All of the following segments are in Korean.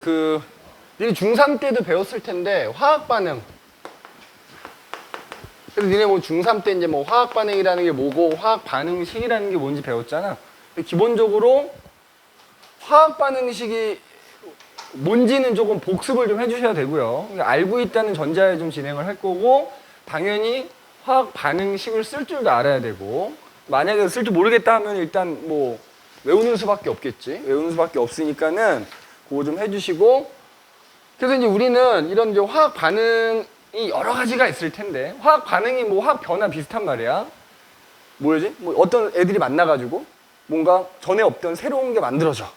니네 중3 때도 배웠을 텐데 화학 반응. 그래서 니네 뭐 중3 때 이제 뭐 화학 반응이라는 게 뭐고 화학 반응식이라는 게 뭔지 배웠잖아. 근데 기본적으로 화학 반응식이 뭔지는 조금 복습을 좀 해주셔야 되고요. 그러니까 알고 있다는 전제하에 좀 진행을 할 거고, 당연히 화학 반응식을 쓸 줄도 알아야 되고, 만약에 쓸 줄 모르겠다 하면 일단 뭐 외우는 수밖에 없겠지. 외우는 수밖에 없으니까는 그거 좀 해주시고. 그래서 이제 우리는 이런 이제 화학 반응이 여러 가지가 있을 텐데, 화학 반응이 뭐 화학 변화 비슷한 말이야. 뭐지? 뭐 어떤 애들이 만나가지고 뭔가 전에 없던 새로운 게 만들어져.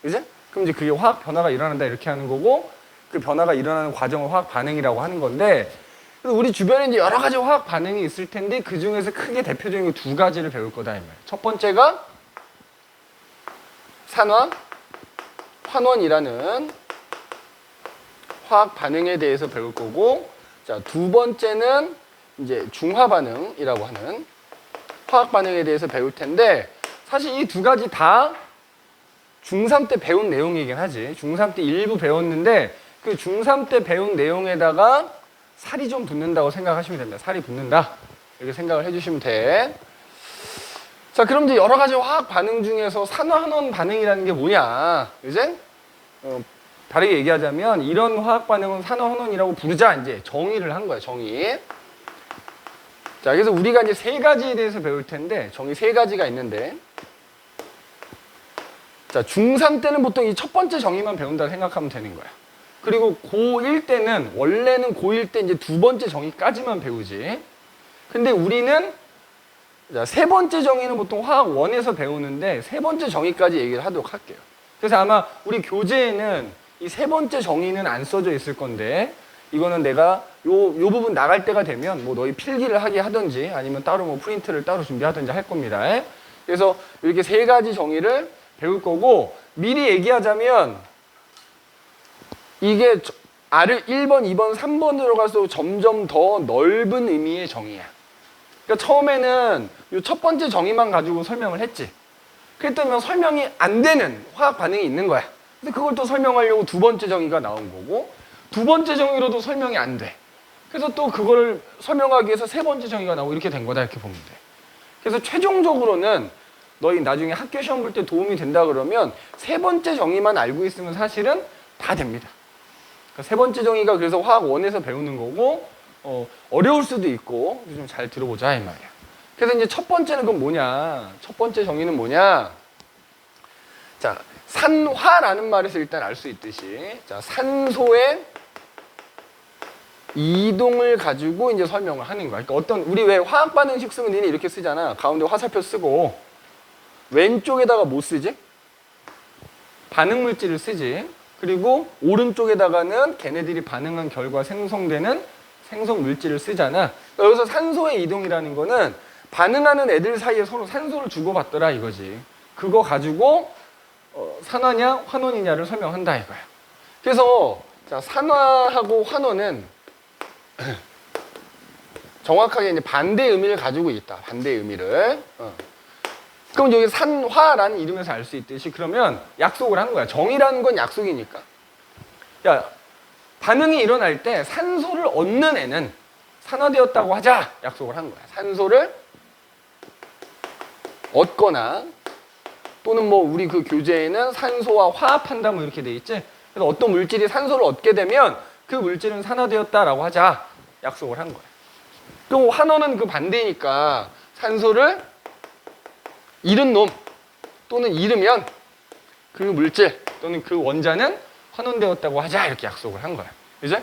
그지? 그럼 이제 그게 화학 변화가 일어난다 이렇게 하는 거고, 그 변화가 일어나는 과정을 화학 반응이라고 하는 건데, 그래서 우리 주변에 이제 여러 가지 화학 반응이 있을 텐데 그 중에서 크게 대표적인 거 두 가지를 배울 거다 이 말이야. 첫 번째가 산화, 환원이라는 화학 반응에 대해서 배울 거고, 자, 두 번째는 이제 중화 반응이라고 하는 화학 반응에 대해서 배울 텐데, 사실 이 두 가지 다 중3 때 배운 내용이긴 하지. 중3 때 일부 배웠는데 그 중3 때 배운 내용에다가 살이 좀 붙는다고 생각하시면 됩니다. 살이 붙는다. 이렇게 생각을 해주시면 돼. 자, 그럼 이제 여러 가지 화학 반응 중에서 산화환원 반응이라는 게 뭐냐? 이제 다르게 얘기하자면 이런 화학 반응은 산화환원이라고 부르자, 이제 정의를 한 거야. 정의. 자, 그래서 우리가 이제 세 가지에 대해서 배울 텐데, 정의 세 가지가 있는데, 자, 중3 때는 보통 이 첫 번째 정의만 배운다 생각하면 되는 거야. 그리고 고1 때는, 원래는 고1 때 이제 두 번째 정의까지만 배우지. 근데 우리는 자, 세 번째 정의는 보통 화학 1에서 배우는데 세 번째 정의까지 얘기를 하도록 할게요. 그래서 아마 우리 교재에는 이 세 번째 정의는 안 써져 있을 건데, 이거는 내가 요 부분 나갈 때가 되면 뭐 너희 필기를 하게 하든지 아니면 따로 뭐 프린트를 따로 준비하든지 할 겁니다. 그래서 이렇게 세 가지 정의를 배울 거고, 미리 얘기하자면 이게 1번, 2번, 3번으로 갈수록 점점 더 넓은 의미의 정의야. 그러니까 처음에는 이 첫 번째 정의만 가지고 설명을 했지. 그랬더니 설명이 안 되는 화학 반응이 있는 거야. 근데 그걸 또 설명하려고 두 번째 정의가 나온 거고, 두 번째 정의로도 설명이 안 돼. 그래서 또 그거를 설명하기 위해서 세 번째 정의가 나오고 이렇게 된 거다, 이렇게 보면 돼. 그래서 최종적으로는 너희 나중에 학교 시험 볼 때 도움이 된다 그러면 세 번째 정의만 알고 있으면 사실은 다 됩니다. 그러니까 세 번째 정의가 그래서 화학 1에서 배우는 거고, 어려울 수도 있고, 좀 잘 들어보자 이 말이야. 그래서 이제 첫 번째는 그건 뭐냐? 첫 번째 정의는 뭐냐? 자, 산화라는 말에서 일단 알 수 있듯이, 자, 산소의 이동을 가지고 이제 설명을 하는 거야. 그러니까 어떤, 우리 왜 화학 반응식 쓰면 니네 이렇게 쓰잖아. 가운데 화살표 쓰고, 왼쪽에다가 뭐 쓰지? 반응 물질을 쓰지. 그리고 오른쪽에다가는 걔네들이 반응한 결과 생성되는 생성 물질을 쓰잖아. 여기서 산소의 이동이라는 거는 반응하는 애들 사이에 서로 산소를 주고받더라 이거지. 그거 가지고 산화냐 환원이냐를 설명한다 이거야. 그래서 자, 산화하고 환원은 정확하게 이제 반대 의미를 가지고 있다. 반대 의미를. 그럼 여기 산화라는 이름에서 알 수 있듯이, 그러면 약속을 한 거야. 정의라는 건 약속이니까. 야, 반응이 일어날 때 산소를 얻는 애는 산화되었다고 하자. 약속을 한 거야. 산소를 얻거나, 또는 뭐 우리 그 교재에는 산소와 화합한다 뭐 이렇게 돼 있지. 그래서 어떤 물질이 산소를 얻게 되면 그 물질은 산화되었다라고 하자. 약속을 한 거야. 그럼 환원은 그 반대니까 산소를 잃은 놈 또는 잃으면 그 물질 또는 그 원자는 환원되었다고 하자, 이렇게 약속을 한 거야. 이제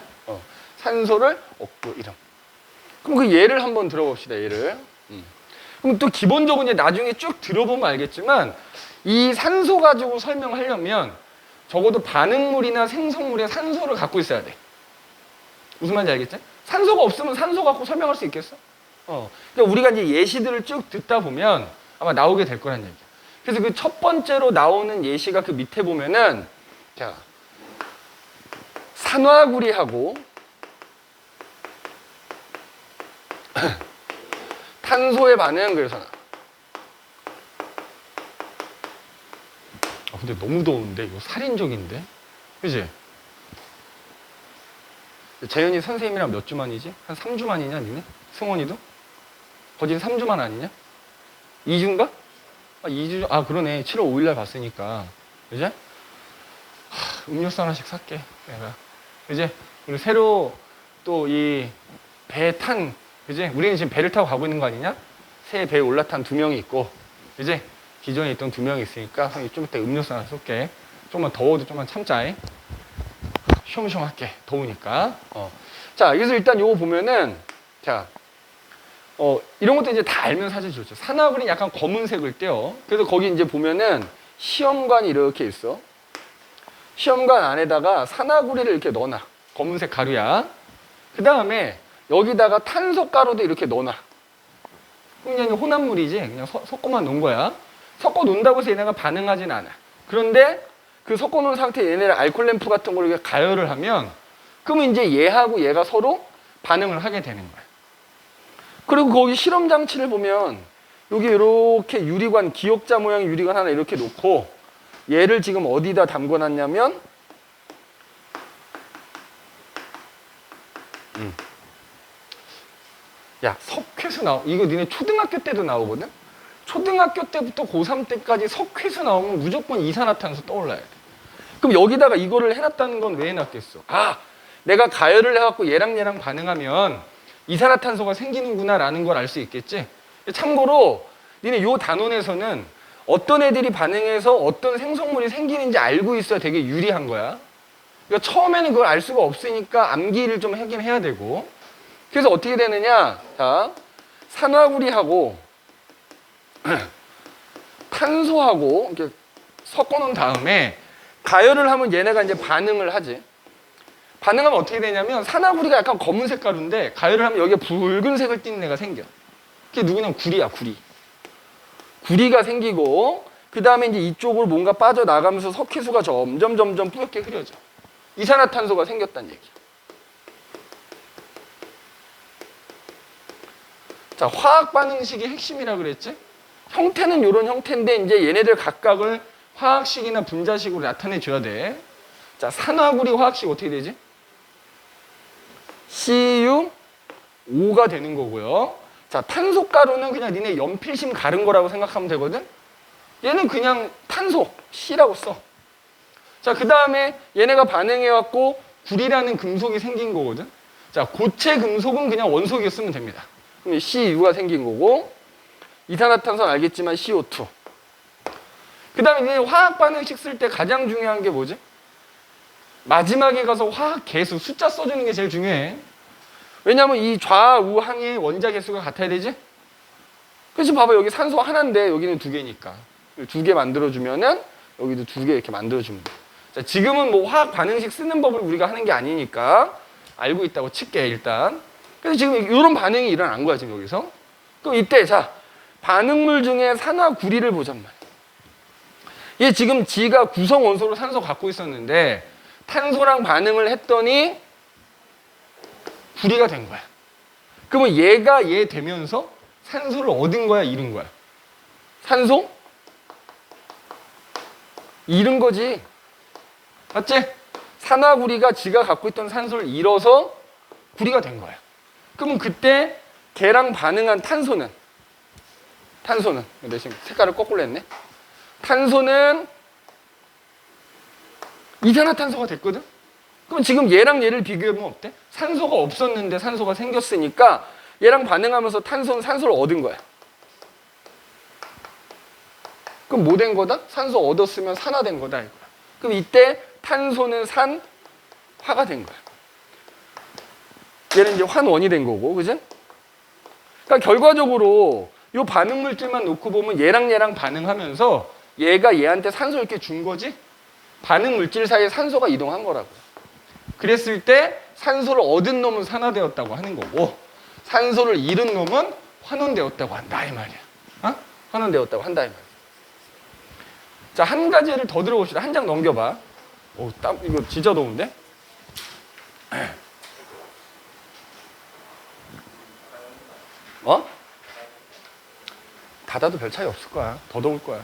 산소를 얻고 잃음. 그럼 그 예를 한번 들어봅시다. 예를. 그럼 또 기본적으로 이제 나중에 쭉 들어보면 알겠지만, 이 산소 가지고 설명하려면 적어도 반응물이나 생성물에 산소를 갖고 있어야 돼. 무슨 말인지 알겠지? 산소가 없으면 산소 갖고 설명할 수 있겠어? 그러니까 우리가 이제 예시들을 쭉 듣다 보면 아마 나오게 될 거란 얘기야. 그래서 그 첫 번째로 나오는 예시가 그 밑에 보면은, 자, 산화구리하고 탄소의 반응, 그래서 근데 너무 더운데 이거 살인적인데, 그지? 재현이 선생님이랑 몇 주 만이지? 한 3주 만이냐 니네? 승원이도? 거진 3주 만 아니냐? 2주인가? 아 2주, 아 그러네 7월 5일날 봤으니까 그지? 음료수 하나씩 살게 내가 그지? 그리고 새로 또 이 배 탄 그지? 우리는 지금 배를 타고 가고 있는 거 아니냐? 새 배에 올라탄 2명이 있고 그지? 기존에 있던 2명이 있으니까 형이 좀 이따 음료수 하나 쏠게. 조금만 더워도 좀만 참자. 쉬엄쉬엄 할게. 더우니까. 자, 그래서 일단 요거 보면은 자, 이런 것도 이제 다 알면 사실 좋죠. 산화구리 약간 검은색을 떼요. 그래서 거기 이제 보면은 시험관이 이렇게 있어. 시험관 안에다가 산화구리를 이렇게 넣어놔. 검은색 가루야. 그 다음에 여기다가 탄소가루도 이렇게 넣어놔. 그냥 혼합물이지. 그냥 섞어만 놓은 거야. 섞어 놓는다고 해서 얘네가 반응하진 않아. 그런데 그 섞어 놓은 상태에 얘네를 알콜 램프 같은 걸 이렇게 가열을 하면 그러면 이제 얘하고 얘가 서로 반응을 하게 되는 거야. 그리고 거기 실험 장치를 보면 여기 이렇게 유리관, 기역자 모양의 유리관 하나 이렇게 놓고 얘를 지금 어디다 담궈 놨냐면 야, 석회수 이거 니네 초등학교 때도 나오거든? 초등학교 때부터 고3 때까지 석회수 나오면 무조건 이산화탄소 떠올라야 돼. 그럼 여기다가 이거를 해놨다는 건 왜 해놨겠어? 아, 내가 가열을 해갖고 얘랑 반응하면 이산화탄소가 생기는구나 라는 걸 알 수 있겠지? 참고로 니네 요 단원에서는 어떤 애들이 반응해서 어떤 생성물이 생기는지 알고 있어야 되게 유리한 거야. 그러니까 처음에는 그걸 알 수가 없으니까 암기를 좀 하긴 해야 되고. 그래서 어떻게 되느냐? 자, 산화구리하고 탄소하고 이렇게 섞어 놓은 다음에 가열을 하면 얘네가 이제 반응을 하지. 반응하면 어떻게 되냐면 산화구리가 약간 검은색 가루인데 가열을 하면 여기에 붉은색을 띠는 애가 생겨. 그게 누구냐면 구리야, 구리. 구리가 생기고 그 다음에 이제 이쪽으로 뭔가 빠져나가면서 석회수가 점점 뿌옇게 흐려져. 이산화탄소가 생겼다는 얘기야. 자, 화학 반응식의 핵심이라 그랬지? 형태는 이런 형태인데 이제 얘네들 각각을 화학식이나 분자식으로 나타내 줘야 돼. 자, 산화구리 화학식 어떻게 되지? CuO가 되는 거고요. 자, 탄소가루는 그냥 니네 연필심 가른 거라고 생각하면 되거든? 얘는 그냥 탄소, C라고 써. 자, 그 다음에 얘네가 반응해갖고 구리라는 금속이 생긴 거거든? 자, 고체 금속은 그냥 원소기로 쓰면 됩니다. 그럼 Cu가 생긴 거고, 이산화탄소는 알겠지만 CO2. 그 다음에 이제 화학 반응식 쓸 때 가장 중요한 게 뭐지? 마지막에 가서 화학 개수, 숫자 써주는 게 제일 중요해. 왜냐면 이 좌우항의 원자 개수가 같아야 되지? 그래서 봐봐, 여기 산소 하나인데 여기는 2개니까. 2개 만들어주면은 여기도 2개 이렇게 만들어주면 돼. 자, 지금은 뭐 화학 반응식 쓰는 법을 우리가 하는 게 아니니까 알고 있다고 칠게, 일단. 그래서 지금 이런 반응이 일어난 거야, 지금 여기서. 그럼 이때, 자, 반응물 중에 산화구리를 보잔 말이야. 얘 지금 지가 구성 원소로 산소 갖고 있었는데 탄소랑 반응을 했더니 구리가 된 거야. 그러면 얘가 얘 되면서 산소를 얻은 거야, 잃은 거야? 산소? 잃은 거지. 맞지? 산화구리가 지가 갖고 있던 산소를 잃어서 구리가 된 거야. 그러면 그때 걔랑 반응한 탄소는 내 지금 색깔을 거꾸로 했네. 탄소는 이산화탄소가 됐거든? 그럼 지금 얘랑 얘를 비교해보면 어때? 산소가 없었는데 산소가 생겼으니까 얘랑 반응하면서 탄소는 산소를 얻은 거야. 그럼 뭐 된 거다? 산소 얻었으면 산화된 거다 이거야. 그럼 이때 탄소는 산화가 된 거야. 얘는 이제 환원이 된 거고, 그지? 그러니까 결과적으로 이 반응 물질만 놓고 보면 얘랑 반응하면서 얘가 얘한테 산소 이렇게 준 거지? 반응 물질 사이에 산소가 이동한 거라고. 그랬을 때 산소를 얻은 놈은 산화되었다고 하는 거고 산소를 잃은 놈은 환원되었다고 한다 이 말이야. 환원되었다고 한다 이 말이야. 자, 한 가지를 더 들어봅시다. 한 장 넘겨봐. 오, 땀 이거 진짜 더운데? 닫아도 별 차이 없을 거야. 더 더울 거야.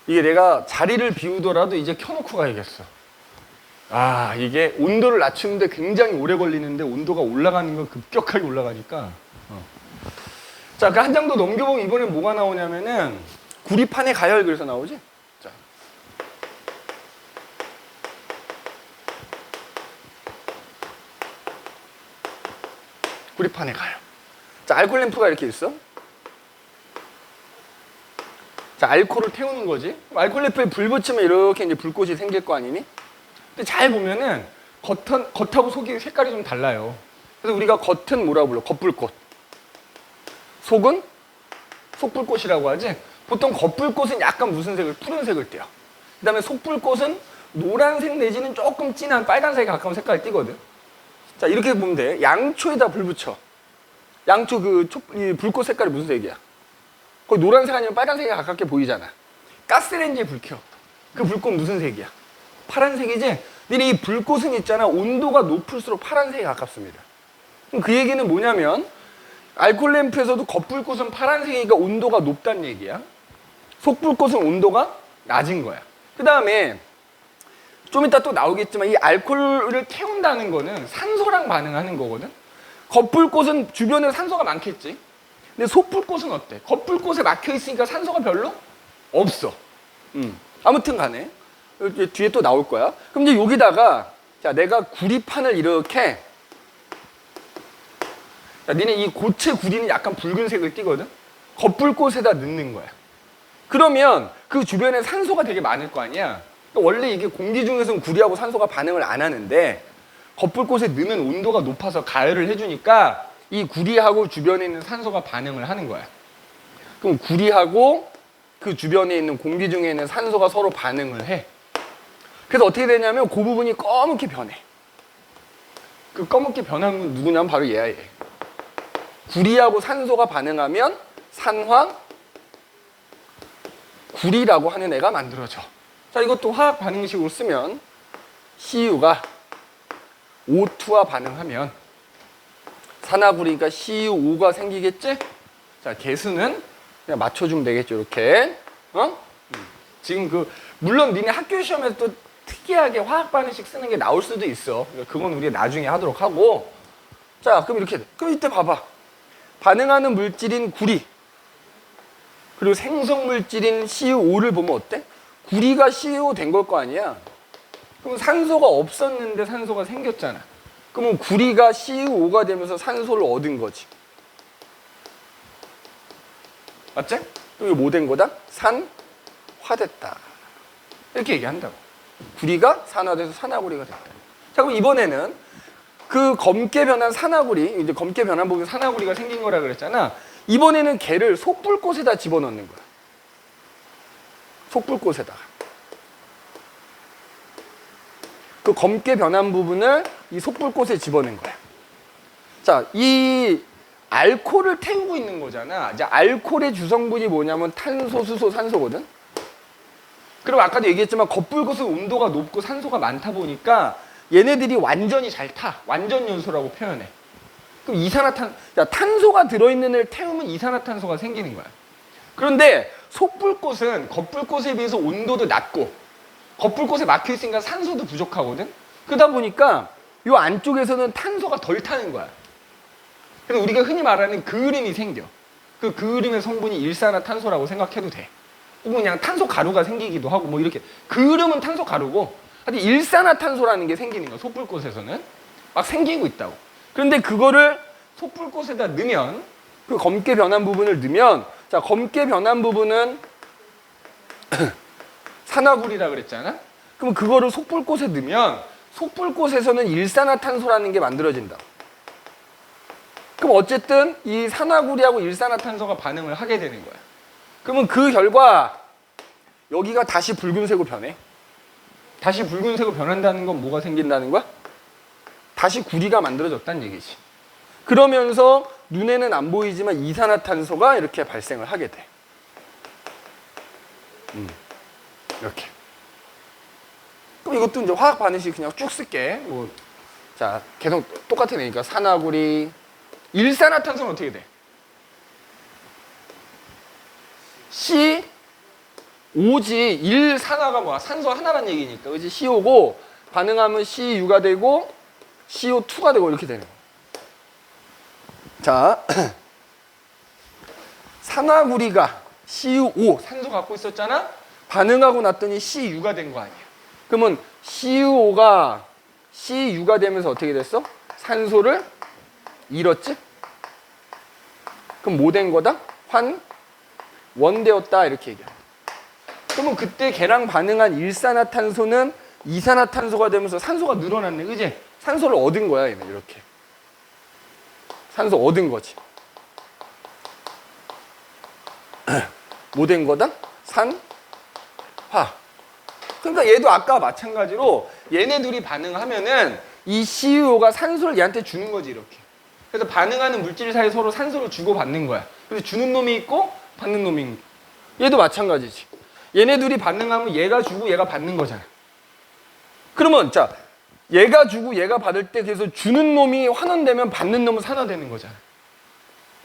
이게 내가 자리를 비우더라도 이제 켜놓고 가야겠어. 이게 온도를 낮추는데 굉장히 오래 걸리는데 온도가 올라가는 건 급격하게 올라가니까. 자, 그 한 장 더 넘겨보면 이번엔 뭐가 나오냐면은 구리판의 가열 그래서 나오지? 자. 구리판의 가열. 자, 알코올 램프가 이렇게 있어. 자, 알코올을 태우는 거지. 알코올 램프에 불 붙이면 이렇게 이제 불꽃이 생길 거 아니니? 근데 잘 보면은 겉하고 속이 색깔이 좀 달라요. 그래서 우리가 겉은 뭐라고 불러? 겉불꽃. 속은 속불꽃이라고 하지. 보통 겉불꽃은 약간 무슨 색을? 푸른색을 띠요. 그 다음에 속불꽃은 노란색 내지는 조금 진한 빨간색에 가까운 색깔을 띠거든. 자, 이렇게 보면 돼. 양초에다 불 붙여. 양초 이 불꽃 색깔이 무슨 색이야? 거의 노란색 아니면 빨간색에 가깝게 보이잖아. 가스레인지에 불 켜. 그 불꽃 무슨 색이야? 파란색이지? 근데 이 불꽃은 있잖아. 온도가 높을수록 파란색에 가깝습니다. 그럼 그 얘기는 뭐냐면 알코올 램프에서도 겉불꽃은 파란색이니까 온도가 높다는 얘기야. 속불꽃은 온도가 낮은 거야. 그 다음에 좀 이따 또 나오겠지만 이 알코올을 태운다는 거는 산소랑 반응하는 거거든. 겉불꽃은 주변에 산소가 많겠지. 근데 속불꽃은 어때? 겉불꽃에 막혀 있으니까 산소가 별로 없어. 아무튼 간에 뒤에 또 나올 거야. 그럼 이제 여기다가 자, 내가 구리판을 이렇게 자, 니네 이 고체 구리는 약간 붉은색을 띠거든. 겉불꽃에다 넣는 거야. 그러면 그 주변에 산소가 되게 많을 거 아니야. 그러니까 원래 이게 공기 중에서는 구리하고 산소가 반응을 안 하는데 겉불꽃에 넣으면 온도가 높아서 가열을 해주니까 이 구리하고 주변에 있는 산소가 반응을 하는 거야. 그럼 구리하고 그 주변에 있는 공기 중에 있는 산소가 서로 반응을 해. 그래서 어떻게 되냐면 그 부분이 검게 변해. 그 검게 변한 건 누구냐면 바로 얘야, 얘. 구리하고 산소가 반응하면 산화 구리라고 하는 애가 만들어져. 자, 이것도 화학 반응식으로 쓰면 CU가 O2와 반응하면 산화구리니까 CuO가 생기겠지? 자, 개수는 그냥 맞춰주면 되겠죠, 이렇게. 지금 물론 니네 학교 시험에서 또 특이하게 화학 반응식 쓰는 게 나올 수도 있어. 그건 우리가 나중에 하도록 하고. 자, 그럼 이렇게 돼. 그럼 이때 봐봐. 반응하는 물질인 구리 그리고 생성 물질인 CuO를 보면 어때? 구리가 CuO 된 걸 거 아니야. 그럼 산소가 없었는데 산소가 생겼잖아. 그러면 구리가 CuO가 되면서 산소를 얻은 거지. 맞지? 그럼 이거 뭐 된 거다? 산화됐다. 이렇게 얘기한다고. 구리가 산화돼서 산화구리가 됐다. 자, 그럼 이번에는 그 검게 변한 산화구리, 이제 검게 변한 부분 산화구리가 생긴 거라 그랬잖아. 이번에는 걔를 속불꽃에다 집어넣는 거야. 속불꽃에다가. 그 검게 변한 부분을 이 속불꽃에 집어넣는 거야. 자, 이 알코올을 태우고 있는 거잖아. 이제 알코올의 주성분이 뭐냐면 탄소, 수소, 산소거든. 그럼 아까도 얘기했지만 겉불꽃은 온도가 높고 산소가 많다 보니까 얘네들이 완전히 잘 타. 완전 연소라고 표현해. 그럼 탄소가 들어있는 애를 태우면 이산화탄소가 생기는 거야. 그런데 속불꽃은 겉불꽃에 비해서 온도도 낮고 겉불꽃에 막혀있으니까 산소도 부족하거든. 그러다 보니까 이 안쪽에서는 탄소가 덜 타는 거야. 그래서 우리가 흔히 말하는 그을음이 생겨. 그 그을음의 성분이 일산화탄소라고 생각해도 돼. 혹은 그냥 탄소 가루가 생기기도 하고 뭐 이렇게. 그을음은 탄소 가루고 하여튼 일산화탄소라는 게 생기는 거야. 속불꽃에서는 막 생기고 있다고. 그런데 그거를 속불꽃에다 넣으면 그 검게 변한 부분을 넣으면 자, 검게 변한 부분은 산화구리라 그랬잖아. 그럼 그거를 속불꽃에 넣으면 속불꽃에서는 일산화탄소라는 게 만들어진다. 그럼 어쨌든 이 산화구리하고 일산화탄소가 반응을 하게 되는 거야. 그러면 그 결과 여기가 다시 붉은색으로 변해. 다시 붉은색으로 변한다는 건 뭐가 생긴다는 거야? 다시 구리가 만들어졌다는 얘기지. 그러면서 눈에는 안 보이지만 이산화탄소가 이렇게 발생을 하게 돼. 이렇게. 그럼 이것도 이제 화학 반응식 그냥 쭉 쓸게. 자, 계속 똑같은 애니까 산화구리. 일산화탄소는 어떻게 돼? C5지. 일산화가 뭐야? 산소 하나란 얘기니까. 그지? CO고 반응하면 CU가 되고 CO2가 되고 이렇게 되는 거예요. 자, 산화구리가 CuO 산소 갖고 있었잖아. 반응하고 났더니 CU가 된 거 아니야. 그러면 CuO가 CU가 되면서 어떻게 됐어? 산소를 잃었지? 그럼 뭐 된 거다? 환원되었다 이렇게 얘기해. 그러면 그때 걔랑 반응한 일산화탄소는 이산화탄소가 되면서 산소가 늘어났네, 그지? 산소를 얻은 거야, 얘는 이렇게. 산소 얻은 거지. 뭐 된 거다? 산화. 그러니까 얘도 아까 마찬가지로 얘네 둘이 반응하면은 이 CuO가 산소를 얘한테 주는 거지, 이렇게. 그래서 반응하는 물질 사이 서로 산소를 주고받는 거야. 그래서 주는 놈이 있고 받는 놈이 있고. 얘도 마찬가지지. 얘네 둘이 반응하면 얘가 주고 얘가 받는 거잖아. 그러면 자, 얘가 주고 얘가 받을 때 그래서 주는 놈이 환원되면 받는 놈은 산화되는 거잖아.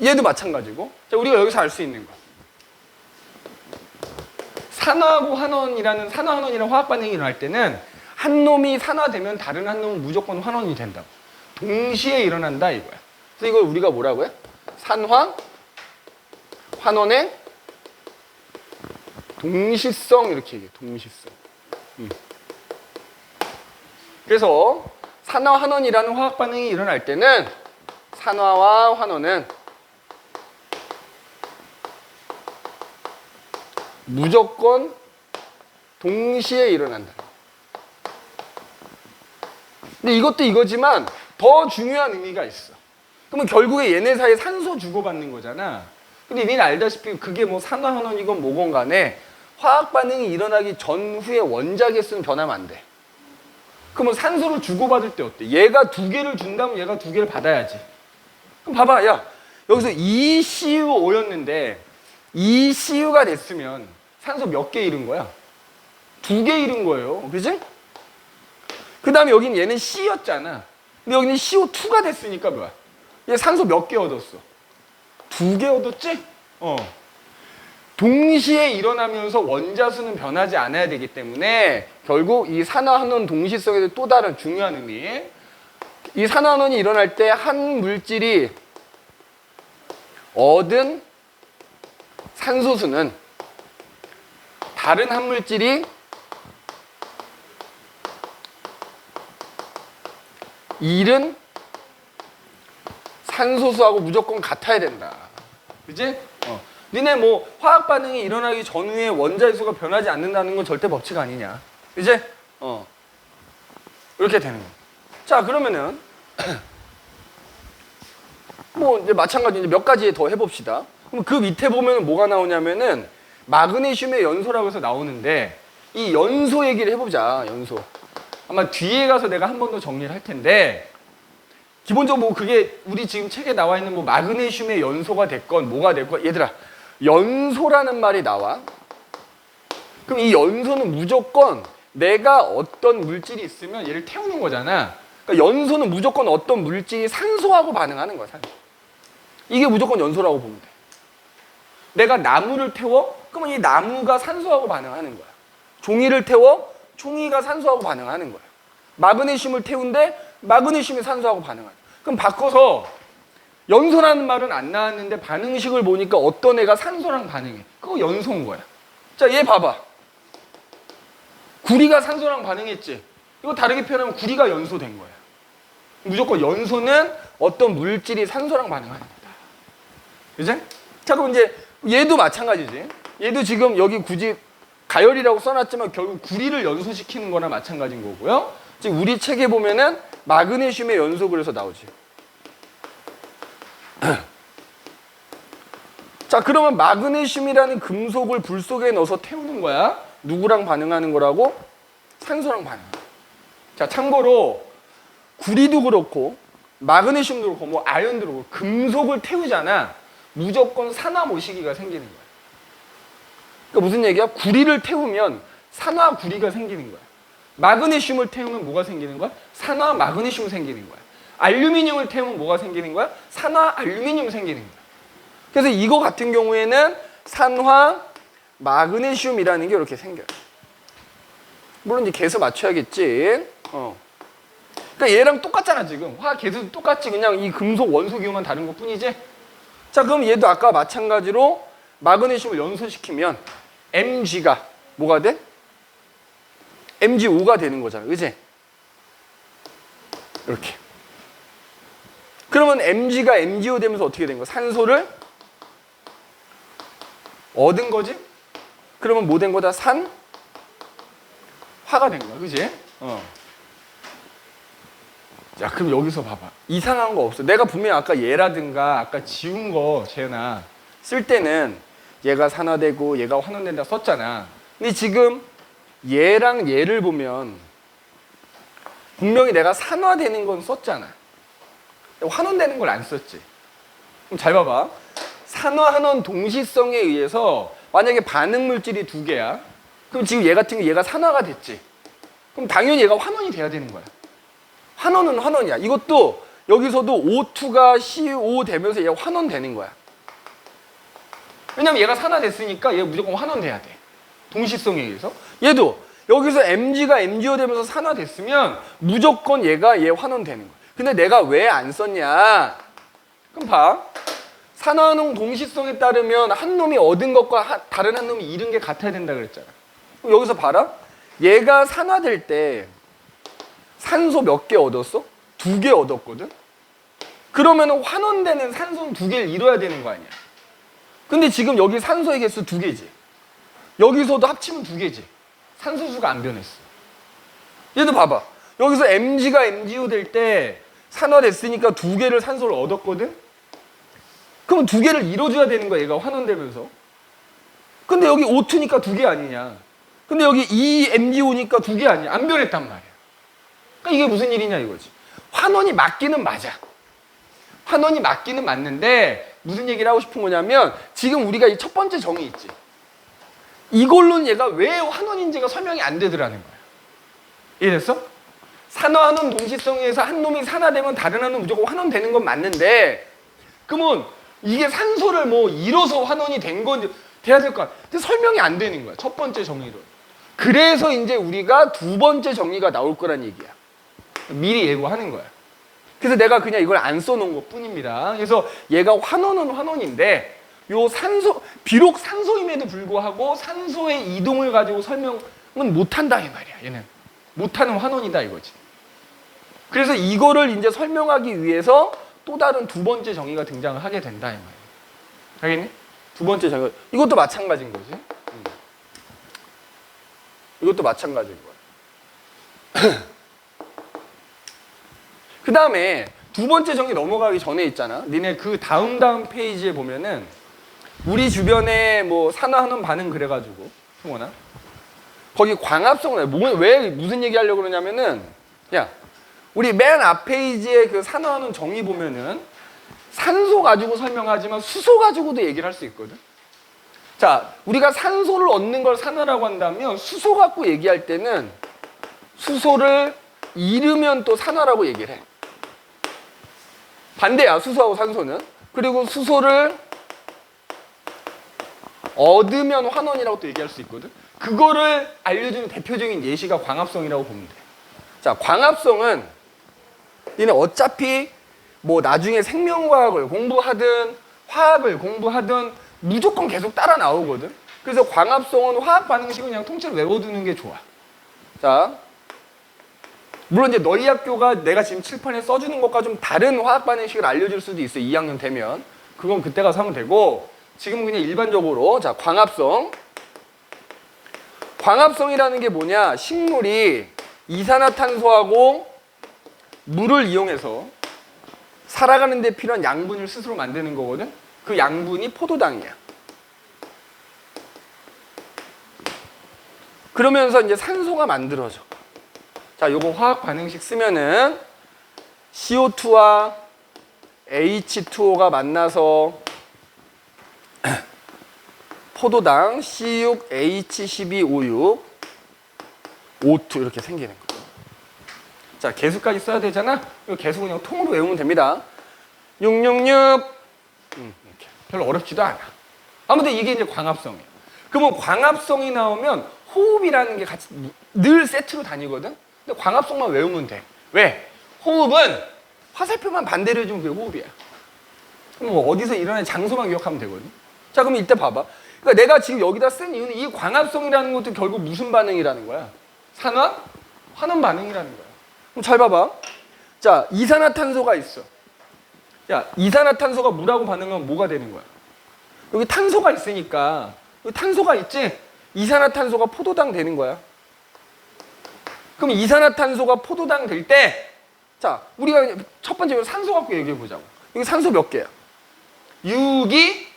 얘도 마찬가지고. 자, 우리가 여기서 알 수 있는 거. 산화하고 환원이라는 산화환원이라는 화학 반응이 일어날 때는 한 놈이 산화되면 다른 한 놈은 무조건 환원이 된다고. 동시에 일어난다 이거야. 그래서 이걸 우리가 뭐라고 해? 산화 환원의 동시성 이렇게 얘기해. 동시성. 그래서 산화 환원이라는 화학 반응이 일어날 때는 산화와 환원은 무조건 동시에 일어난다. 근데 이것도 이거지만 더 중요한 의미가 있어. 그러면 결국에 얘네 사이에 산소 주고받는 거잖아. 근데 니는 알다시피 그게 뭐 산화환원이건 뭐건 간에 화학 반응이 일어나기 전후에 원자의 수는 변하면 안 돼. 그러면 산소를 주고받을 때 어때? 얘가 두 개를 준다면 얘가 두 개를 받아야지. 그럼 봐봐, 야, 여기서 2CuO였는데 2Cu가 됐으면 산소 몇 개 잃은 거야? 두 개 잃은 거예요. 그지? 그 다음에 여긴 얘는 C였잖아. 근데 여기는 CO2가 됐으니까 뭐야? 얘 산소 몇 개 얻었어? 두 개 얻었지? 동시에 일어나면서 원자수는 변하지 않아야 되기 때문에 결국 이 산화환원 동시성에도 또 다른 중요한 의미. 이 산화환원이 일어날 때 한 물질이 얻은 산소수는 다른 한 물질이 잃은 산소수하고 무조건 같아야 된다. 그지? 니네 뭐 화학 반응이 일어나기 전후에 원자의 수가 변하지 않는다는 건 절대 법칙 아니냐. 이제 이렇게 되는 거야. 자, 그러면은 뭐 이제 마찬가지 이제 몇 가지 더 해봅시다. 그럼 그 밑에 보면 뭐가 나오냐면은 마그네슘의 연소라고 해서 나오는데 이 연소 얘기를 해보자. 연소. 아마 뒤에 가서 내가 한 번 더 정리를 할 텐데 기본적으로 뭐 그게 우리 지금 책에 나와 있는 뭐 마그네슘의 연소가 됐건 뭐가 됐건 얘들아 연소라는 말이 나와. 그럼 이 연소는 무조건 내가 어떤 물질이 있으면 얘를 태우는 거잖아. 그러니까 연소는 무조건 어떤 물질이 산소하고 반응하는 거야. 산소. 이게 무조건 연소라고 보면 돼. 내가 나무를 태워? 그러면 이 나무가 산소하고 반응하는 거야. 종이를 태워? 종이가 산소하고 반응하는 거야. 마그네슘을 태운데 마그네슘이 산소하고 반응하는 거야. 그럼 바꿔서 연소라는 말은 안 나왔는데 반응식을 보니까 어떤 애가 산소랑 반응해. 그거 연소인 거야. 자, 얘 봐봐. 구리가 산소랑 반응했지. 이거 다르게 표현하면 구리가 연소된 거야. 무조건 연소는 어떤 물질이 산소랑 반응하는 거다. 그지? 자, 그럼 이제 얘도 마찬가지지. 얘도 지금 여기 굳이 가열이라고 써놨지만 결국 구리를 연소시키는 거나 마찬가지인 거고요. 지금 우리 책에 보면은 마그네슘의 연소 그래서 나오지. 자, 그러면 마그네슘이라는 금속을 불 속에 넣어서 태우는 거야. 누구랑 반응하는 거라고? 산소랑 반응하는 거야. 자, 참고로 구리도 그렇고 마그네슘도 그렇고 뭐 아연도 그렇고 금속을 태우잖아. 무조건 산화모시기가 생기는 거야. 그러니까 무슨 얘기야? 구리를 태우면 산화구리가 생기는 거야. 마그네슘을 태우면 뭐가 생기는 거야? 산화마그네슘이 생기는 거야. 알루미늄을 태우면 뭐가 생기는 거야? 산화알루미늄이 생기는 거야. 그래서 이거 같은 경우에는 산화마그네슘이라는 게 이렇게 생겨요. 물론 이제 계속 맞춰야겠지. 그러니까 얘랑 똑같잖아 지금. 화학 개수도 똑같지. 그냥 이 금속 원소 기호만 다른 것 뿐이지. 자, 그럼 얘도 아까 마찬가지로 마그네슘을 연소시키면 Mg가 뭐가 돼? MgO가 되는 거잖아. 그지? 이렇게. 그러면 Mg가 MgO 되면서 어떻게 된 거야? 산소를 얻은 거지? 그러면 뭐 된 거다? 화가 된 거야. 그지? 자, 그럼 여기서 봐봐. 이상한 거 없어. 내가 분명히 아까 얘라든가 아까 지운 거 재현아 쓸 때는 얘가 산화되고 얘가 환원된다 썼잖아. 근데 지금 얘랑 얘를 보면 분명히 내가 산화되는 건 썼잖아. 환원되는 걸 안 썼지. 그럼 잘 봐봐. 산화환원 동시성에 의해서 만약에 반응 물질이 두 개야. 그럼 지금 얘 같은 경우 얘가 산화가 됐지. 그럼 당연히 얘가 환원이 돼야 되는 거야. 환원은 환원이야. 이것도 여기서도 O2가 CO 되면서 얘가 환원되는 거야. 왜냐면 얘가 산화됐으니까 얘가 무조건 환원돼야 돼. 동시성에 의해서. 얘도 여기서 Mg가 MgO 되면서 산화됐으면 무조건 얘가 얘 환원되는 거야. 근데 내가 왜 안 썼냐? 그럼 봐. 산화환원 동시성에 따르면 한 놈이 얻은 것과 다른 한 놈이 잃은 게 같아야 된다 그랬잖아. 그럼 여기서 봐라. 얘가 산화될 때 산소 몇 개 얻었어? 2개 얻었거든? 그러면 환원되는 산소는 2개를 잃어야 되는 거 아니야. 근데 지금 여기 산소의 개수 2개지. 여기서도 합치면 2개지. 산소수가 안 변했어. 얘도 봐봐. 여기서 Mg가 MgO 될 때 산화됐으니까 2개를 산소를 얻었거든? 그럼 2개를 잃어줘야 되는 거야, 얘가 환원되면서. 근데 여기 O2니까 2개 아니냐. 근데 여기 EMgO니까 2개 아니야. 안 변했단 말이야. 그러니까 이게 무슨 일이냐 이거지. 환원이 맞기는 맞아. 환원이 맞기는 맞는데 무슨 얘기를 하고 싶은 거냐면 지금 우리가 이 첫 번째 정의 있지. 이걸로는 얘가 왜 환원인지가 설명이 안 되더라는 거야. 이해됐어? 산화환원 동시성에서 한 놈이 산화되면 다른 한 놈은 무조건 환원되는 건 맞는데 그러면 이게 산소를 뭐 잃어서 환원이 된 건지 돼야 될 거 같아. 근데 설명이 안 되는 거야. 첫 번째 정의로. 그래서 이제 우리가 두 번째 정의가 나올 거란 얘기야. 미리 예고하는 거야. 그래서 내가 그냥 이걸 안 써놓은 것 뿐입니다. 그래서 얘가 환원은 환원인데 요 산소, 비록 산소임에도 불구하고 산소의 이동을 가지고 설명은 못한다 이 말이야. 얘는 못하는 환원이다 이거지. 그래서 이거를 이제 설명하기 위해서 또 다른 두 번째 정의가 등장을 하게 된다 이 말이야. 알겠니? 두 번째 정의. 이것도 마찬가지인 거지. 이것도 마찬가지인 거야. 그 다음에 두 번째 정의 넘어가기 전에 있잖아. 니네 그 다음 페이지에 보면은 우리 주변에 뭐 산화환원 반응 그래가지고 승원아 거기 광합성을 왜 무슨 얘기 하려고 그러냐면은 야 우리 맨 앞 페이지에 그 산화환원 정의 보면은 산소 가지고 설명하지만 수소 가지고도 얘기를 할 수 있거든. 자, 우리가 산소를 얻는 걸 산화라고 한다면 수소 갖고 얘기할 때는 수소를 잃으면 또 산화라고 얘기를 해. 반대야, 수소하고 산소는. 그리고 수소를 얻으면 환원이라고 또 얘기할 수 있거든. 그거를 알려주는 대표적인 예시가 광합성이라고 보면 돼. 자, 광합성은 얘는 어차피 뭐 나중에 생명과학을 공부하든 화학을 공부하든 무조건 계속 따라 나오거든. 그래서 광합성은 화학 반응식은 그냥 통째로 외워두는 게 좋아. 자, 물론 이제 너희 학교가 내가 지금 칠판에 써주는 것과 좀 다른 화학 반응식을 알려줄 수도 있어. 2학년 되면. 그건 그때 가서 하면 되고 지금은 그냥 일반적으로 자 광합성. 광합성이라는 게 뭐냐? 식물이 이산화탄소하고 물을 이용해서 살아가는 데 필요한 양분을 스스로 만드는 거거든. 그 양분이 포도당이야. 그러면서 이제 산소가 만들어져. 자, 요거 화학 반응식 쓰면은 CO2와 H2O가 만나서 포도당 C6H12O6 O2 이렇게 생기는 거야. 자, 개수까지 써야 되잖아. 이거 개수 그냥 통으로 외우면 됩니다. 666 이렇게. 별로 어렵지도 않아. 아무튼 이게 이제 광합성이야. 그러면 광합성이 나오면 호흡이라는 게 같이 늘 세트로 다니거든. 근데 광합성만 외우면 돼. 왜? 호흡은 화살표만 반대로 해주면 그게 호흡이야. 그럼 뭐 어디서 일어나는 장소만 기억하면 되거든. 자, 그럼 이때 봐봐. 그러니까 내가 지금 여기다 쓴 이유는 이 광합성이라는 것도 결국 무슨 반응이라는 거야? 산화? 환원 반응이라는 거야. 그럼 잘 봐봐. 자, 이산화탄소가 있어. 야, 이산화탄소가 물하고 반응하면 뭐가 되는 거야? 여기 탄소가 있으니까, 여기 탄소가 있지? 이산화탄소가 포도당 되는 거야. 그럼 이산화탄소가 포도당 될 때, 자, 우리가 첫 번째로 산소 갖고 얘기해 보자고. 여기 산소 몇 개야? 6이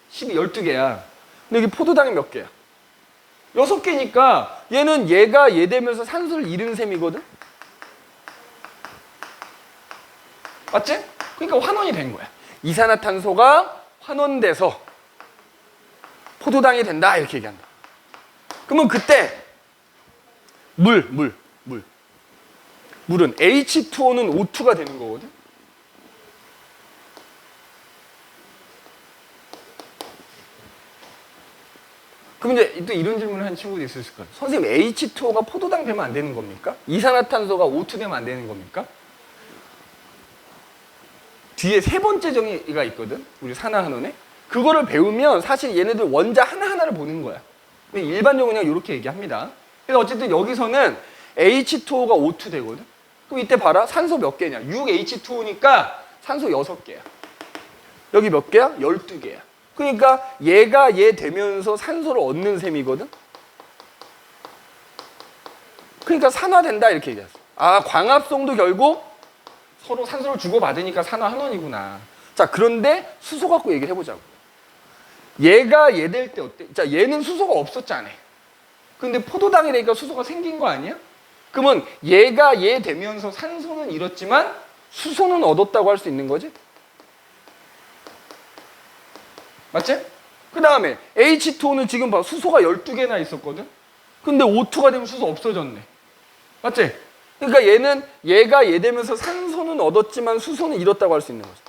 12, 12개야. 근데 여기 포도당이 몇 개야? 6개니까 얘는 얘가 얘 되면서 산소를 잃은 셈이거든? 맞지? 그러니까 환원이 된 거야. 이산화탄소가 환원돼서 포도당이 된다 이렇게 얘기한다. 그러면 그때 물은 H2O는 O2가 되는 거거든. 그럼 이제 또 이런 질문을 한 친구도 있을 거예요. 선생님, H2O가 포도당 되면 안 되는 겁니까? 이산화탄소가 O2 되면 안 되는 겁니까? 뒤에 세 번째 정의가 있거든. 우리 산화환원에. 그거를 배우면 사실 얘네들 원자 하나하나를 보는 거야. 일반적으로 그냥 이렇게 얘기합니다. 그래서 어쨌든 여기서는 H2O가 O2 되거든. 그럼 이때 봐라. 산소 몇 개냐? 6H2O니까 산소 6개야. 여기 몇 개야? 12개야. 그러니까 얘가 얘 되면서 산소를 얻는 셈이거든. 그러니까 산화된다 이렇게 얘기했어. 아, 광합성도 결국 서로 산소를 주고받으니까 산화환원이구나. 자, 그런데 수소 갖고 얘기를 해보자고. 얘가 얘 될 때 어때? 자, 얘는 수소가 없었잖아. 근데 포도당이 되니까 수소가 생긴 거 아니야? 그러면 얘가 얘 되면서 산소는 잃었지만 수소는 얻었다고 할 수 있는 거지? 맞지? 그 다음에 H2O는 지금 봐. 수소가 12개나 있었거든? 근데 O2가 되면 수소 없어졌네. 맞지? 그러니까 얘는 얘가 얘 되면서 산소는 얻었지만 수소는 잃었다고 할 수 있는 거죠.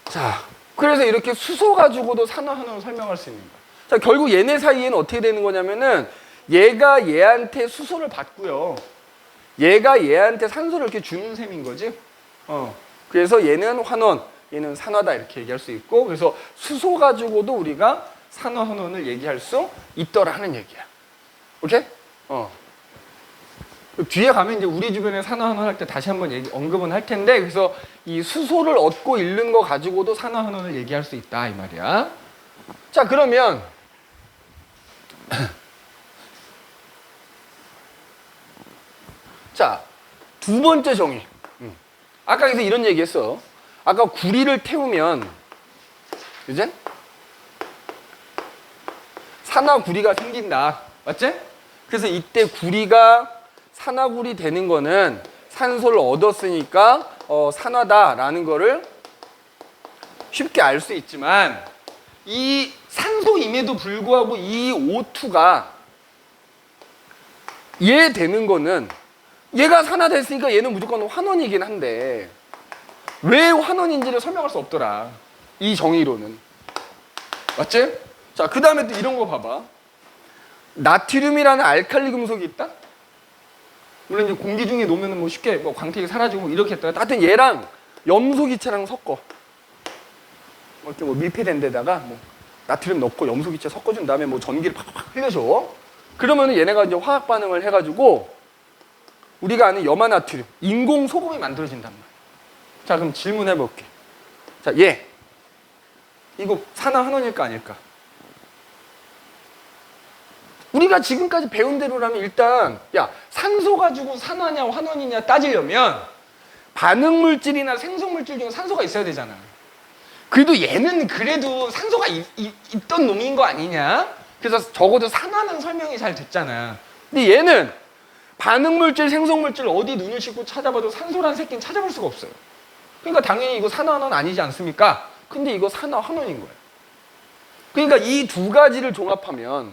자, 그래서 이렇게 수소 가지고도 산화환원을 설명할 수 있는 거야. 자, 결국 얘네 사이에는 어떻게 되는 거냐면은 얘가 얘한테 수소를 받고요. 얘가 얘한테 산소를 이렇게 주는 셈인 거지. 그래서 얘는 환원, 얘는 산화다 이렇게 얘기할 수 있고, 그래서 수소 가지고도 우리가 산화환원을 얘기할 수 있더라는 얘기야. 오케이? 뒤에 가면 이제 우리 주변에 산화환원 할 때 다시 한번 언급은 할 텐데, 그래서 이 수소를 얻고 잃는 거 가지고도 산화환원을 얘기할 수 있다 이 말이야. 자, 그러면 자, 두 번째 정의. 아까 그래서 이런 얘기했어. 아까 구리를 태우면 이제 산화구리가 생긴다. 맞지? 그래서 이때 구리가 산화구리 되는 거는 산소를 얻었으니까 산화다라는 거를 쉽게 알 수 있지만, 이 산소임에도 불구하고 이 O2가 얘 되는 거는 얘가 산화됐으니까 얘는 무조건 환원이긴 한데 왜 환원인지를 설명할 수 없더라. 이 정의로는. 맞지? 자, 그 다음에 또 이런 거 봐봐. 나트륨이라는 알칼리 금속이 있다? 물론 이제 공기 중에 놓으면 뭐 쉽게 뭐 광택이 사라지고 뭐 이렇게 했다가, 하여튼 얘랑 염소기체랑 섞어. 이렇게 뭐 밀폐된 데다가 뭐 나트륨 넣고 염소기체 섞어준 다음에 뭐 전기를 팍팍 흘려줘. 그러면은 얘네가 이제 화학 반응을 해가지고 우리가 아는 염화나트륨, 인공 소금이 만들어진단 말이야. 자, 그럼 질문해 볼게. 자, 얘 이거 산화환원일까 아닐까? 우리가 지금까지 배운 대로라면 일단 야, 산소 가지고 산화냐 환원이냐 따지려면 반응물질이나 생성물질 중에 산소가 있어야 되잖아. 그래도 얘는 그래도 산소가 있던 놈인 거 아니냐? 그래서 적어도 산화는 설명이 잘 됐잖아. 근데 얘는 반응물질, 생성물질 어디 눈을 씻고 찾아봐도 산소란 새끼는 찾아볼 수가 없어요. 그러니까 당연히 이거 산화환원 아니지 않습니까? 근데 이거 산화환원인 거예요. 그러니까 이 두 가지를 종합하면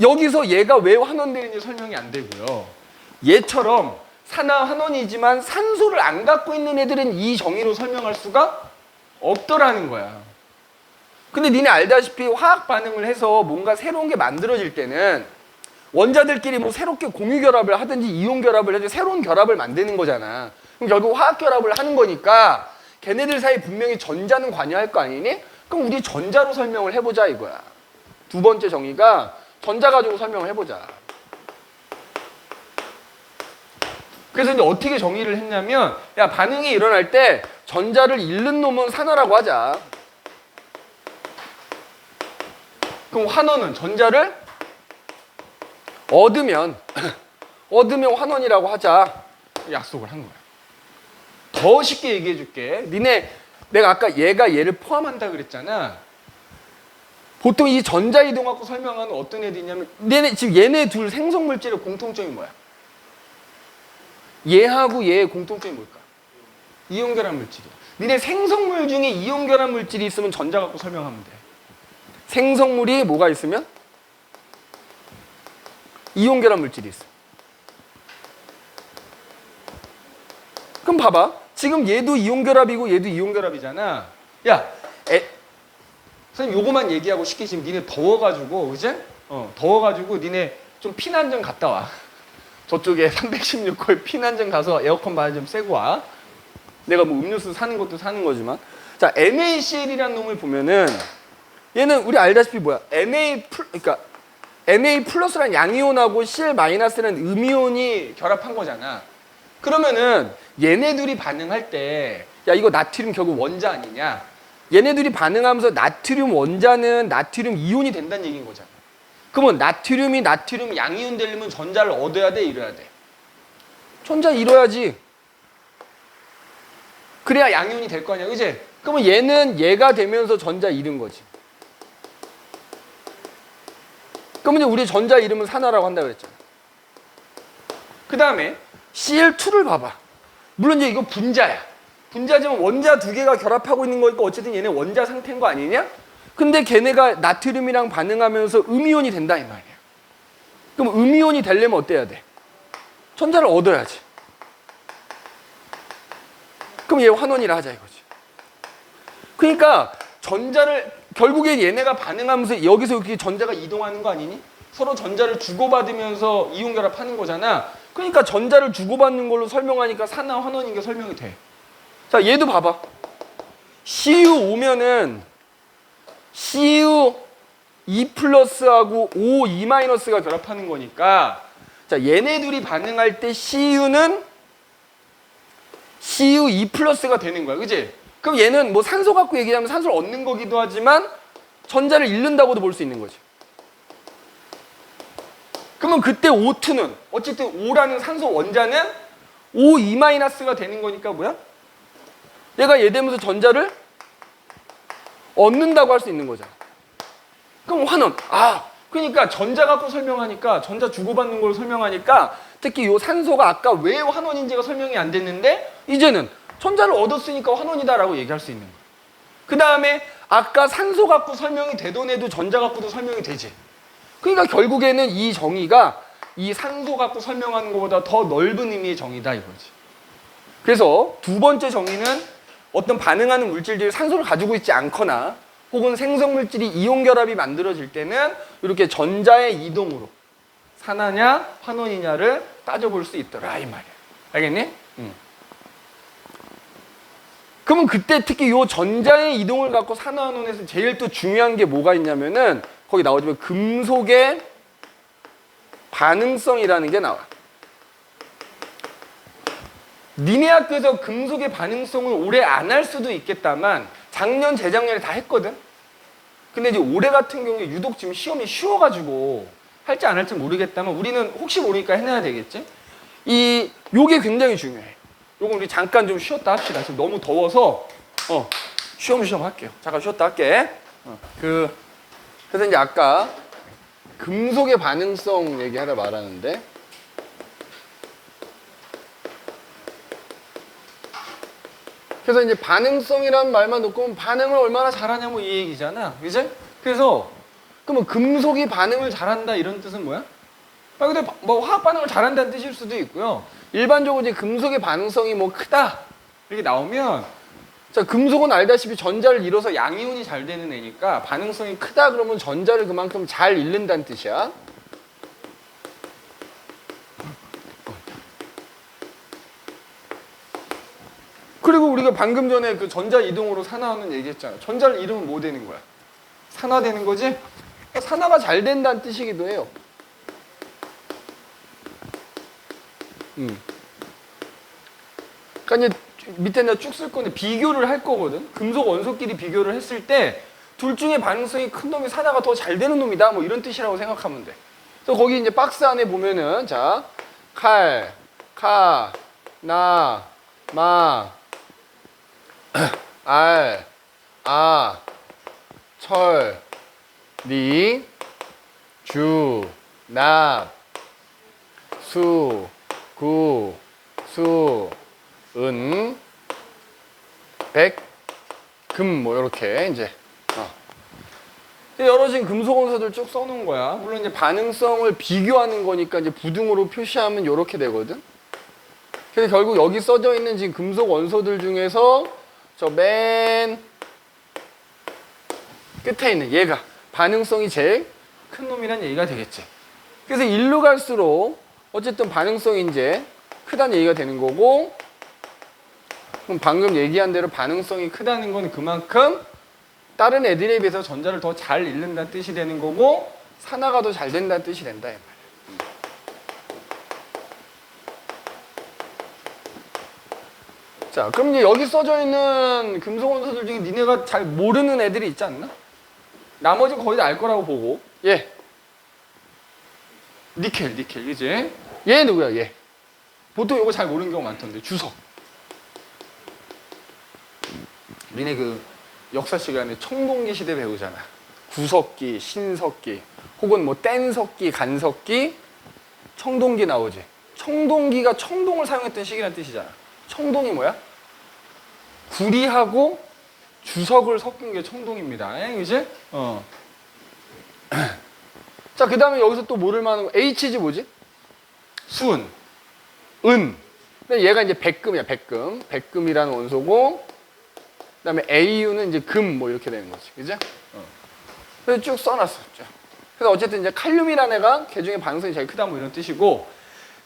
여기서 얘가 왜 환원되는지 설명이 안 되고요. 얘처럼 산화환원이지만 산소를 안 갖고 있는 애들은 이 정의로 설명할 수가 없더라는 거야. 근데 니네 알다시피 화학 반응을 해서 뭔가 새로운 게 만들어질 때는 원자들끼리 뭐 새롭게 공유 결합을 하든지 이온 결합을 해서 새로운 결합을 만드는 거잖아. 그럼 결국 화학 결합을 하는 거니까 걔네들 사이 분명히 전자는 관여할 거 아니니? 그럼 우리 전자로 설명을 해보자 이거야. 두 번째 정의가 전자 가지고 설명을 해보자. 그래서 이제 어떻게 정의를 했냐면, 야, 반응이 일어날 때 전자를 잃는 놈은 산화라고 하자. 그럼 환원은 전자를 얻으면 환원이라고 하자. 약속을 한 거야. 더 쉽게 얘기해 줄게. 내가 아까 얘를 포함한다 그랬잖아. 보통 이 전자이동학과 설명하는 어떤 애들이 있냐면, 지금 얘네 둘 생성물질의 공통점이 뭐야? 얘하고 얘의 공통점이 뭘까? 이온결합 물질이야. 니네 생성물 중에 이온결합 물질이 있으면 전자 갖고 설명하면 돼. 생성물이 뭐가 있으면? 이온결합 물질이 있어. 그럼 봐봐. 지금 얘도 이온결합이고 얘도 이온결합이잖아. 야, 선생님 요거만 얘기하고 쉽게 지금 니네 더워가지고, 그지? 더워가지고 니네 좀 피난점 갔다 와. 저쪽에 316호에 피난점 가서 에어컨 바람 좀 쐬고 와. 내가 뭐 음료수 사는 것도 사는 거지만. 자, NaCl이라는 놈을 보면은 얘는 우리 알다시피 뭐야? 그러니까 Na 플러스란 양이온하고 Cl 마이너스는 음이온이 결합한 거잖아. 그러면은 얘네 둘이 반응할 때, 야, 이거 나트륨 결국 원자 아니냐? 얘네 둘이 반응하면서 나트륨 원자는 나트륨 이온이 된다는 얘기인 거잖아. 그러면 나트륨이 나트륨 양이온 되려면 전자를 얻어야 돼, 잃어야 돼? 전자 잃어야지. 그래야 양이온이 될 거 아니야, 그지? 그러면 얘는 얘가 되면서 전자 잃은 거지. 그러면 이제 우리 전자 잃으면 산화라고 한다 그랬잖아. 그 다음에 Cl2를 봐봐. 물론 이제 이거 분자야. 분자지만 원자 두 개가 결합하고 있는 거니까 어쨌든 얘네 원자 상태인 거 아니냐? 근데 걔네가 나트륨이랑 반응하면서 음이온이 된다 이 말이야. 그럼 음이온이 되려면 어때야 돼? 전자를 얻어야지. 그럼 얘 환원이라 하자 이거지. 그러니까 전자를 결국에 얘네가 반응하면서 여기서 이렇게 전자가 이동하는 거 아니니? 서로 전자를 주고받으면서 이온 결합하는 거잖아. 그러니까 전자를 주고받는 걸로 설명하니까 산화 환원인 게 설명이 돼. 자, 얘도 봐봐. Cu 오면은 Cu 2 플러스하고 O 2 마이너스가 결합하는 거니까, 자, 얘네 둘이 반응할 때 Cu는 Cu 2 플러스가 되는 거야, 그지? 그럼 얘는 뭐 산소 갖고 얘기하면 산소를 얻는 거기도 하지만 전자를 잃는다고도 볼 수 있는 거지. 그러면 그때 O2는 어쨌든 O라는 산소 원자는 O 2 마이너스가 되는 거니까 뭐야? 얘가 얘 되면서 전자를 얻는다고 할 수 있는 거잖아. 그럼 환원. 그러니까 전자 갖고 설명하니까, 전자 주고받는 걸 설명하니까, 특히 요 산소가 아까 왜 환원인지가 설명이 안 됐는데 이제는 전자를 얻었으니까 환원이다라고 얘기할 수 있는 거야. 그 다음에 아까 산소 갖고 설명이 되던 애도 전자 갖고도 설명이 되지. 그러니까 결국에는 이 정의가 이 산소 갖고 설명하는 것보다 더 넓은 의미의 정의다 이거지. 그래서 두 번째 정의는 어떤 반응하는 물질들이 산소를 가지고 있지 않거나 혹은 생성물질이 이온 결합이 만들어질 때는 이렇게 전자의 이동으로 산화냐 환원이냐를 따져볼 수 있더라 이 말이야. 알겠니? 그러면 그때 특히 이 전자의 이동을 갖고 산화환원에서 제일 또 중요한 게 뭐가 있냐면은 거기 나오지만 금속의 반응성이라는 게 나와. 니네 학교에서 금속의 반응성을 올해 안 할 수도 있겠다만 작년, 재작년에 다 했거든? 근데 이제 올해 같은 경우에 유독 지금 시험이 쉬워가지고 할지 안 할지 모르겠다만 우리는 혹시 모르니까 해놔야 되겠지? 요게 굉장히 중요해. 요거 우리 잠깐 좀 쉬었다 합시다. 지금 너무 더워서 쉬엄쉬엄 할게요. 잠깐 쉬었다 할게. 그래서 이제 아까 금속의 반응성 얘기하다 말하는데 그래서 이제 반응성이라는 말만 놓고 반응을 얼마나 잘하냐 뭐 이 얘기잖아. 그지? 그래서 그러면 금속이 반응을 잘한다 이런 뜻은 뭐야? 근데 뭐 화학 반응을 잘한다는 뜻일 수도 있고요. 일반적으로 이제 금속의 반응성이 뭐 크다 이렇게 나오면 자, 금속은 알다시피 전자를 잃어서 양이온이 잘 되는 애니까 반응성이 크다 그러면 전자를 그만큼 잘 잃는다는 뜻이야. 그리고 우리가 방금 전에 그 전자 이동으로 산화하는 얘기했잖아. 전자를 잃으면 뭐 되는 거야? 산화되는 거지? 산화가 잘 된다는 뜻이기도 해요. 그러니까 이제 밑에 내가 쭉 쓸 건데 비교를 할 거거든. 금속 원소끼리 비교를 했을 때 둘 중에 반응성이 큰 놈이 산화가 더 잘 되는 놈이다. 뭐 이런 뜻이라고 생각하면 돼. 그래서 거기 이제 박스 안에 보면은 자, 칼, 카, 나, 마, 알, 아, 철, 리, 주, 납, 수, 구, 수, 은, 백, 금 뭐 이렇게 이제 여러 지금 금속 원소들 쭉 써놓은 거야. 물론 이제 반응성을 비교하는 거니까 이제 부등으로 표시하면 이렇게 되거든. 그래서 결국 여기 써져 있는 지금 금속 원소들 중에서 저 맨 끝에 있는 얘가 반응성이 제일 큰 놈이란 얘기가 되겠지. 그래서 일로 갈수록 어쨌든 반응성이 이제 크다는 얘기가 되는 거고, 그럼 방금 얘기한 대로 반응성이 크다는 건 그만큼 다른 애들에 비해서 전자를 더 잘 잃는다는 뜻이 되는 거고, 산화가 더 잘 된다는 뜻이 된다 이 말이야. 자, 그럼 이제 여기 써져 있는 금속 원소들 중에 니네가 잘 모르는 애들이 있지 않나? 나머지는 거의 다 알 거라고 보고. 얘 니켈, 그지? 얘 누구야, 얘? 보통 이거 잘 모르는 경우 많던데. 주석. 니네 그 역사 시간에 청동기 시대 배우잖아. 구석기, 신석기, 혹은 뭐 뗀석기, 간석기, 청동기 나오지. 청동기가 청동을 사용했던 시기라는 뜻이잖아. 청동이 뭐야? 구리하고 주석을 섞은 게 청동입니다. 그지? 자, 그 다음에 여기서 또 모를 만한 거. H지 뭐지? 수은, 은. 근데 얘가 이제 백금이야, 백금. 백금이라는 원소고, 그 다음에 AU는 이제 금, 뭐 이렇게 되는 거지. 그죠? 그래서 쭉 써놨었죠. 그래서 어쨌든 이제 칼륨이라는 애가 걔 중에 반응성이 제일 크다, 뭐 이런 뜻이고,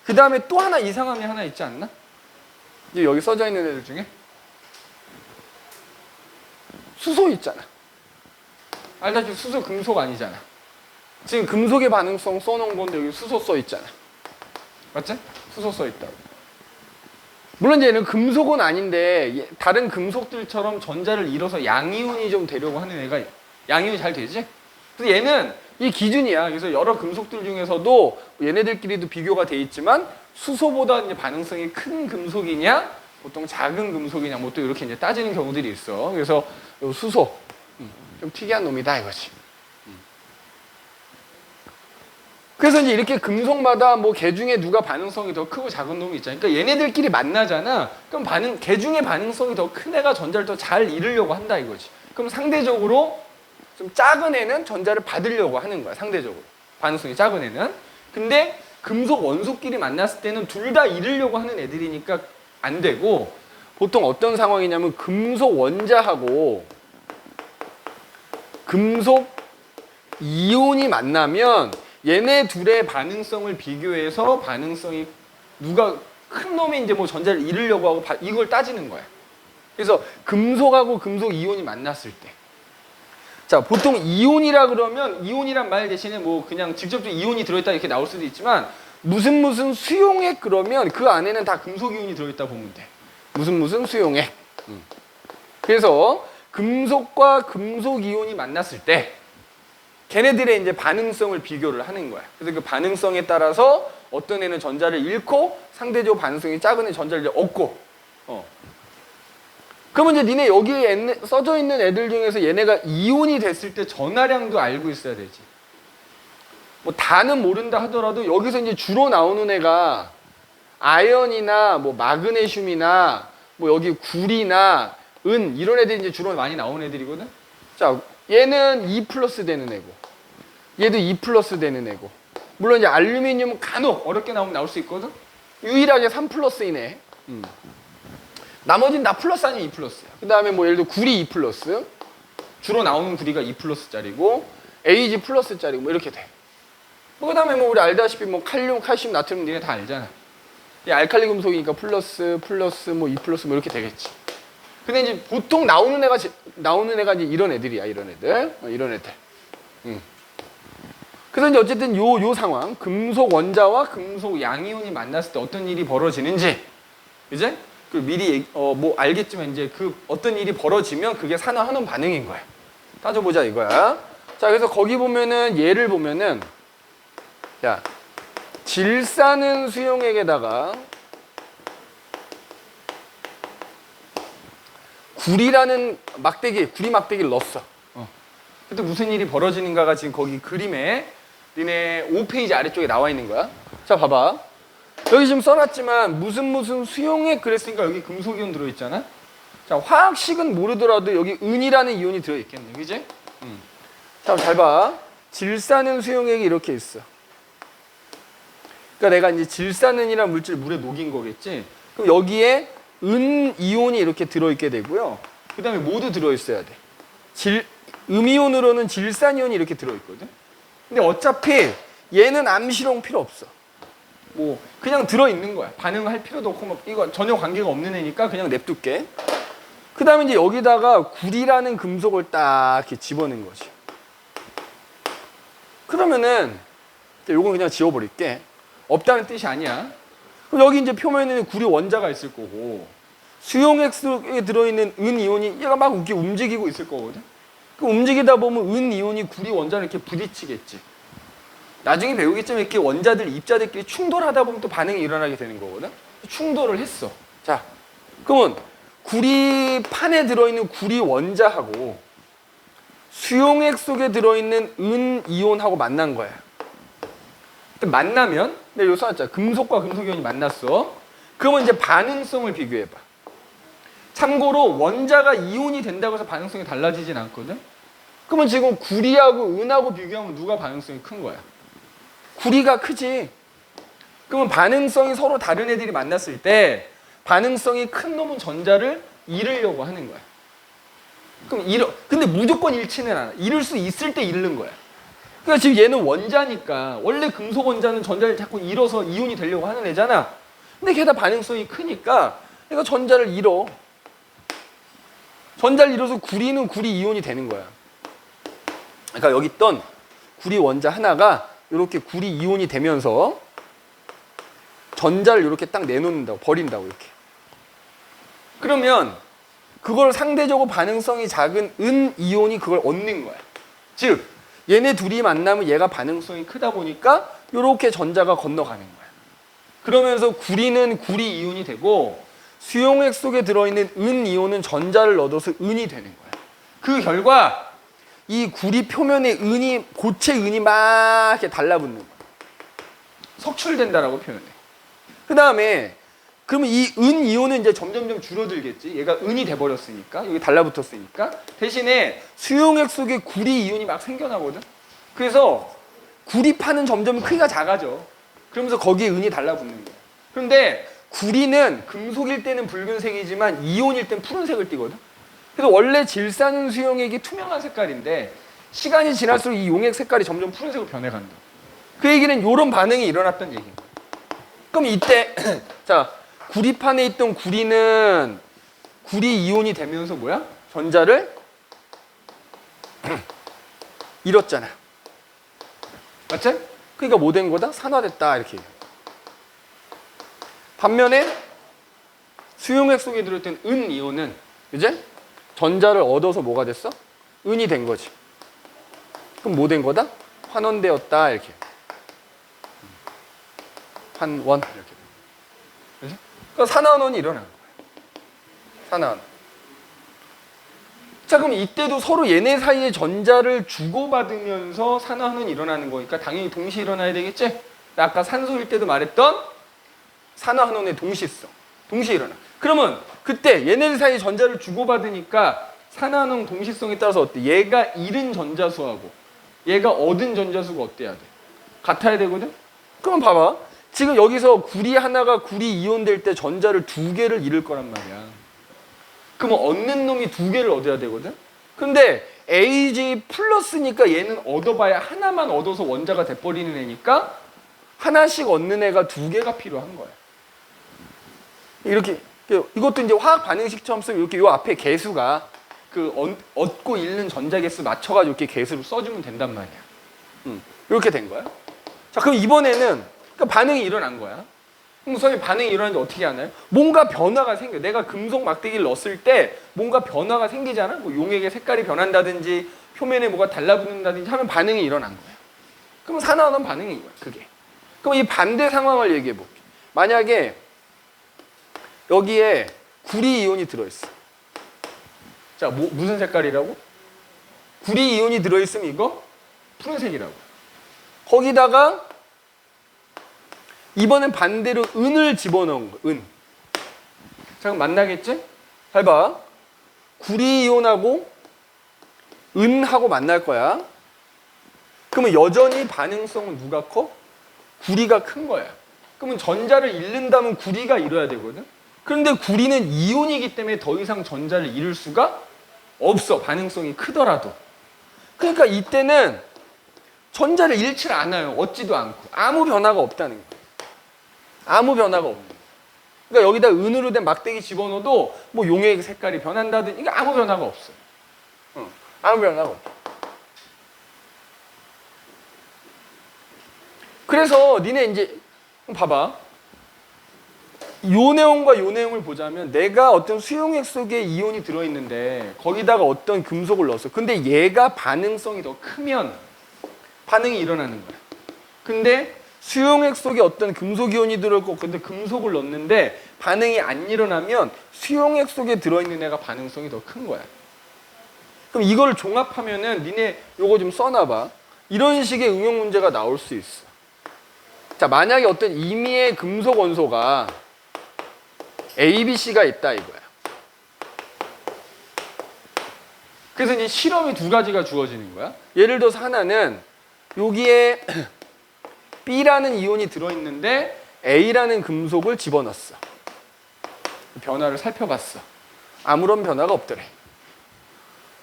그 다음에 또 하나 이상함이 하나 있지 않나? 이제 여기 써져 있는 애들 중에 수소 있잖아. 알다시피 수소 금속 아니잖아. 지금 금속의 반응성 써놓은 건데 여기 수소 써 있잖아. 맞지? 수소 써 있다고. 물론 얘는 금속은 아닌데 다른 금속들처럼 전자를 잃어서 양이온이 좀 되려고 하는 애가 양이온이 잘 되지? 그래서 얘는 이 기준이야. 그래서 여러 금속들 중에서도 얘네들끼리도 비교가 돼 있지만 수소보다 이제 반응성이 큰 금속이냐, 보통 작은 금속이냐, 뭐 또 이렇게 이제 따지는 경우들이 있어. 그래서 요 수소 좀 특이한 놈이다 이거지. 그래서 이제 이렇게 금속마다 뭐 개 중에 누가 반응성이 더 크고 작은 놈이 있잖아. 그러니까 얘네들끼리 만나잖아. 그럼 개 중에 반응성이 더 큰 애가 전자를 더 잘 잃으려고 한다 이거지. 그럼 상대적으로 좀 작은 애는 전자를 받으려고 하는 거야. 상대적으로 반응성이 작은 애는. 근데 금속 원소끼리 만났을 때는 둘 다 잃으려고 하는 애들이니까 안 되고, 보통 어떤 상황이냐면 금속 원자하고 금속 이온이 만나면 얘네 둘의 반응성을 비교해서 반응성이 누가 큰 놈이 이제 뭐 전자를 잃으려고 하고 이걸 따지는 거야. 그래서 금속하고 금속 이온이 만났을 때, 자, 보통 이온이라 그러면 이온이란 말 대신에 뭐 그냥 직접적으로 이온이 들어있다 이렇게 나올 수도 있지만, 무슨 수용액 그러면 그 안에는 다 금속 이온이 들어있다 보면 돼. 무슨 수용액. 그래서 금속과 금속 이온이 만났을 때 걔네들의 이제 반응성을 비교를 하는 거야. 그래서 그 반응성에 따라서 어떤 애는 전자를 잃고 상대적으로 반응성이 작은 애 전자를 이제 얻고. 그러면 이제 니네 여기에 써져 있는 애들 중에서 얘네가 이온이 됐을 때 전하량도 알고 있어야 되지. 뭐 다는 모른다 하더라도 여기서 이제 주로 나오는 애가 아연이나 뭐 마그네슘이나 뭐 여기 구리나 은 이런 애들이 이제 주로 많이 나오는 애들이거든. 자, 얘는 2 플러스 되는 애고, 얘도 2 플러스 되는 애고, 물론 이제 알루미늄은 간혹 어렵게 나오면 나올 수 있거든. 유일하게 3 플러스이네. 나머지는 다 플러스 아니면 2 플러스야. 그 다음에 뭐 예를 들어 구리 2 플러스, 주로 나오는 구리가 2 플러스짜리고 AG 플러스짜리고 뭐 이렇게 돼. 그 다음에 뭐 우리 알다시피 뭐 칼륨, 칼슘, 나트륨 니네 다 알잖아. 이 알칼리 금속이니까 플러스 뭐 2 플러스 뭐 이렇게 되겠지. 근데 이제 보통 나오는 애가 이제 이런 애들이야, 이런 애들. 이런 애들. 그래서 이제 어쨌든 요 상황, 금속 원자와 금속 양이온이 만났을 때 어떤 일이 벌어지는지, 이제 그 미리 뭐 알겠지만 이제 그 어떤 일이 벌어지면 그게 산화환원 반응인 거야. 따져보자 이거야. 자, 그래서 거기 보면은 예를 보면은, 야, 질산은 수용액에다가 구리 막대기를 넣었어. 그때 무슨 일이 벌어지는가가 지금 거기 그림에 니네 5페이지 아래쪽에 나와 있는 거야. 자, 봐봐. 여기 지금 써놨지만 무슨 수용액 그랬으니까 여기 금속이온 들어있잖아. 자, 화학식은 모르더라도 여기 은이라는 이온이 들어있겠네, 그지? 자, 잘 봐. 질산은 수용액이 이렇게 있어. 그러니까 내가 이제 질산은이라는 물질을 물에 녹인 거겠지. 그럼 여기에 은 이온이 이렇게 들어있게 되고요. 그 다음에 모두 들어있어야 돼. 음이온으로는 질산이온이 이렇게 들어있거든. 근데 어차피 얘는 암시롱 필요 없어. 뭐 그냥 들어있는 거야. 반응할 필요도 없고 뭐 이거 전혀 관계가 없는 애니까 그냥 냅둘게. 그 다음에 이제 여기다가 구리라는 금속을 딱 이렇게 집어넣은 거지. 그러면은 요건 그냥 지워버릴게. 없다는 뜻이 아니야. 그럼 여기 이제 표면에는 구리 원자가 있을 거고 수용액 속에 들어있는 은 이온이 얘가 막 이렇게 움직이고 있을 거거든. 그 움직이다 보면 은 이온이 구리 원자를 이렇게 부딪히겠지. 나중에 배우겠지만 이렇게 원자들 입자들끼리 충돌하다 보면 또 반응이 일어나게 되는 거거든. 충돌을 했어. 자, 그러면 구리판에 들어있는 구리 원자하고 수용액 속에 들어있는 은 이온하고 만난 거야. 만나면 내가 여기 써놨잖아. 금속과 금속이온이 만났어. 그러면 이제 반응성을 비교해봐. 참고로 원자가 이온이 된다고 해서 반응성이 달라지진 않거든. 그러면 지금 구리하고 은하고 비교하면 누가 반응성이 큰 거야? 구리가 크지. 그러면 반응성이 서로 다른 애들이 만났을 때 반응성이 큰 놈은 전자를 잃으려고 하는 거야. 그럼 근데 무조건 잃지는 않아. 잃을 수 있을 때 잃는 거야. 그러니까 지금 얘는 원자니까 원래 금속 원자는 전자를 자꾸 잃어서 이온이 되려고 하는 애잖아. 근데 걔다 반응성이 크니까 얘가 전자를 잃어. 전자를 잃어서 구리는 구리 이온이 되는 거야. 그러니까 여기 있던 구리 원자 하나가 이렇게 구리 이온이 되면서 전자를 이렇게 딱 내놓는다고, 버린다고 이렇게. 그러면 그걸 상대적으로 반응성이 작은 은 이온이 그걸 얻는 거야. 즉 얘네 둘이 만나면 얘가 반응성이 크다 보니까 이렇게 전자가 건너가는 거야. 그러면서 구리는 구리 이온이 되고 수용액 속에 들어있는 은 이온은 전자를 얻어서 은이 되는 거야. 그 결과 이 구리 표면에 고체 은이 막 이렇게 달라붙는 거야. 석출된다라고 표현해. 그 다음에 그러면 이 은 이온은 이제 점점점 줄어들겠지. 얘가 은이 돼버렸으니까, 여기 달라붙었으니까. 대신에 수용액 속에 구리 이온이 막 생겨나거든. 그래서 구리판은 점점 크기가 작아져. 그러면서 거기에 은이 달라붙는 거야. 그런데 구리는 금속일 때는 붉은색이지만 이온일 땐 푸른색을 띠거든. 그래서 원래 질산은 수용액이 투명한 색깔인데 시간이 지날수록 이 용액 색깔이 점점 푸른색으로 변해간다. 그 얘기는 이런 반응이 일어났던 얘기인 거야. 그럼 이때 자, 구리판에 있던 구리는 구리 이온이 되면서 뭐야? 전자를 잃었잖아. 맞지? 그러니까 뭐 된 거다? 산화됐다 이렇게. 반면에 수용액 속에 들어있던 은 이온은 이제 전자를 얻어서 뭐가 됐어? 은이 된 거지. 그럼 뭐 된 거다? 환원되었다 이렇게. 환원 이렇게. 그렇지? 그러니까 산화환원이 일어나는 거야. 산화환원. 자, 그럼 이때도 서로 얘네 사이에 전자를 주고받으면서 산화환원이 일어나는 거니까 당연히 동시에 일어나야 되겠지? 아까 산소일 때도 말했던 산화환원의 동시성. 동시에 일어나. 그러면 그때 얘네 사이에 전자를 주고받으니까 산화환원 동시성에 따라서 어때? 얘가 잃은 전자수하고 얘가 얻은 전자수가 어때야 돼? 같아야 되거든? 그럼 봐봐. 지금 여기서 구리 하나가 구리 이온 될 때 전자를 2개를 잃을 거란 말이야. 그러면 얻는 놈이 2개를 얻어야 되거든? 근데 AG 플러스니까 얘는 얻어봐야 하나만 얻어서 원자가 돼버리는 애니까 하나씩 얻는 애가 2개가 필요한 거야. 이렇게 이것도 이제 화학 반응식처럼 쓰면 이렇게 요 앞에 개수가 그 얻고 잃는 전자 개수 맞춰가지고 이렇게 개수를 써주면 된단 말이야. 이렇게 된 거야. 자, 그럼 이번에는 그러니까 반응이 일어난 거야. 그럼 선생님 반응이 일어나는지 어떻게 하나요? 뭔가 변화가 생겨. 내가 금속 막대기를 넣었을 때 뭔가 변화가 생기잖아. 뭐 용액의 색깔이 변한다든지 표면에 뭐가 달라붙는다든지 하면 반응이 일어난 거야. 그럼 산화하는 반응인 거야, 그게. 그럼 이 반대 상황을 얘기해 볼게. 만약에 여기에 구리 이온이 들어있어. 자, 무슨 색깔이라고? 구리 이온이 들어있으면 이거 푸른색이라고. 거기다가 이번엔 반대로 은을 집어넣은 거야. 은. 자, 그럼 만나겠지? 잘 봐. 구리 이온하고 은하고 만날 거야. 그러면 여전히 반응성은 누가 커? 구리가 큰 거야. 그러면 전자를 잃는다면 구리가 잃어야 되거든. 그런데 구리는 이온이기 때문에 더 이상 전자를 잃을 수가 없어. 반응성이 크더라도. 그러니까 이때는 전자를 잃지 않아요. 얻지도 않고. 아무 변화가 없다는 거예요. 아무 변화가 없는 거예요. 그러니까 여기다 은으로 된 막대기 집어넣어도 뭐 용액 색깔이 변한다든지 이게 아무 변화가 없어요. 아무 변화가 없어. 그래서 니네 이제 봐봐. 요 내용과 요 내용을 보자면 내가 어떤 수용액 속에 이온이 들어있는데 거기다가 어떤 금속을 넣었어. 근데 얘가 반응성이 더 크면 반응이 일어나는 거야. 근데 수용액 속에 어떤 금속 이온이 들어있고 근데 금속을 넣었는데 반응이 안 일어나면 수용액 속에 들어있는 애가 반응성이 더 큰 거야. 그럼 이걸 종합하면은 니네 요거 좀 써놔봐. 이런 식의 응용 문제가 나올 수 있어. 자, 만약에 어떤 임의의 금속 원소가 A, B, C가 있다 이거야. 그래서 이제 실험이 두 가지가 주어지는 거야. 예를 들어서 하나는 여기에 B라는 이온이 들어있는데 A라는 금속을 집어넣었어. 변화를 살펴봤어. 아무런 변화가 없더래.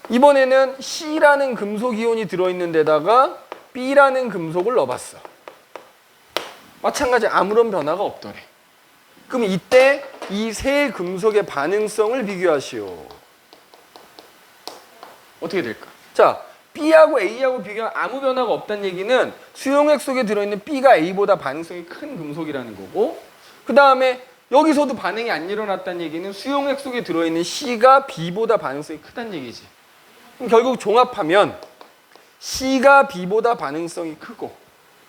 이번에는 C라는 금속 이온이 들어있는 데다가 B라는 금속을 넣어봤어. 마찬가지 아무런 변화가 없더래. 그럼 이때 이 세 금속의 반응성을 비교하시오. 어떻게 될까? 자, B하고 A하고 비교하면 아무 변화가 없다는 얘기는 수용액 속에 들어있는 B가 A보다 반응성이 큰 금속이라는 거고, 그 다음에 여기서도 반응이 안 일어났다는 얘기는 수용액 속에 들어있는 C가 B보다 반응성이 크다는 얘기지. 그럼 결국 종합하면 C가 B보다 반응성이 크고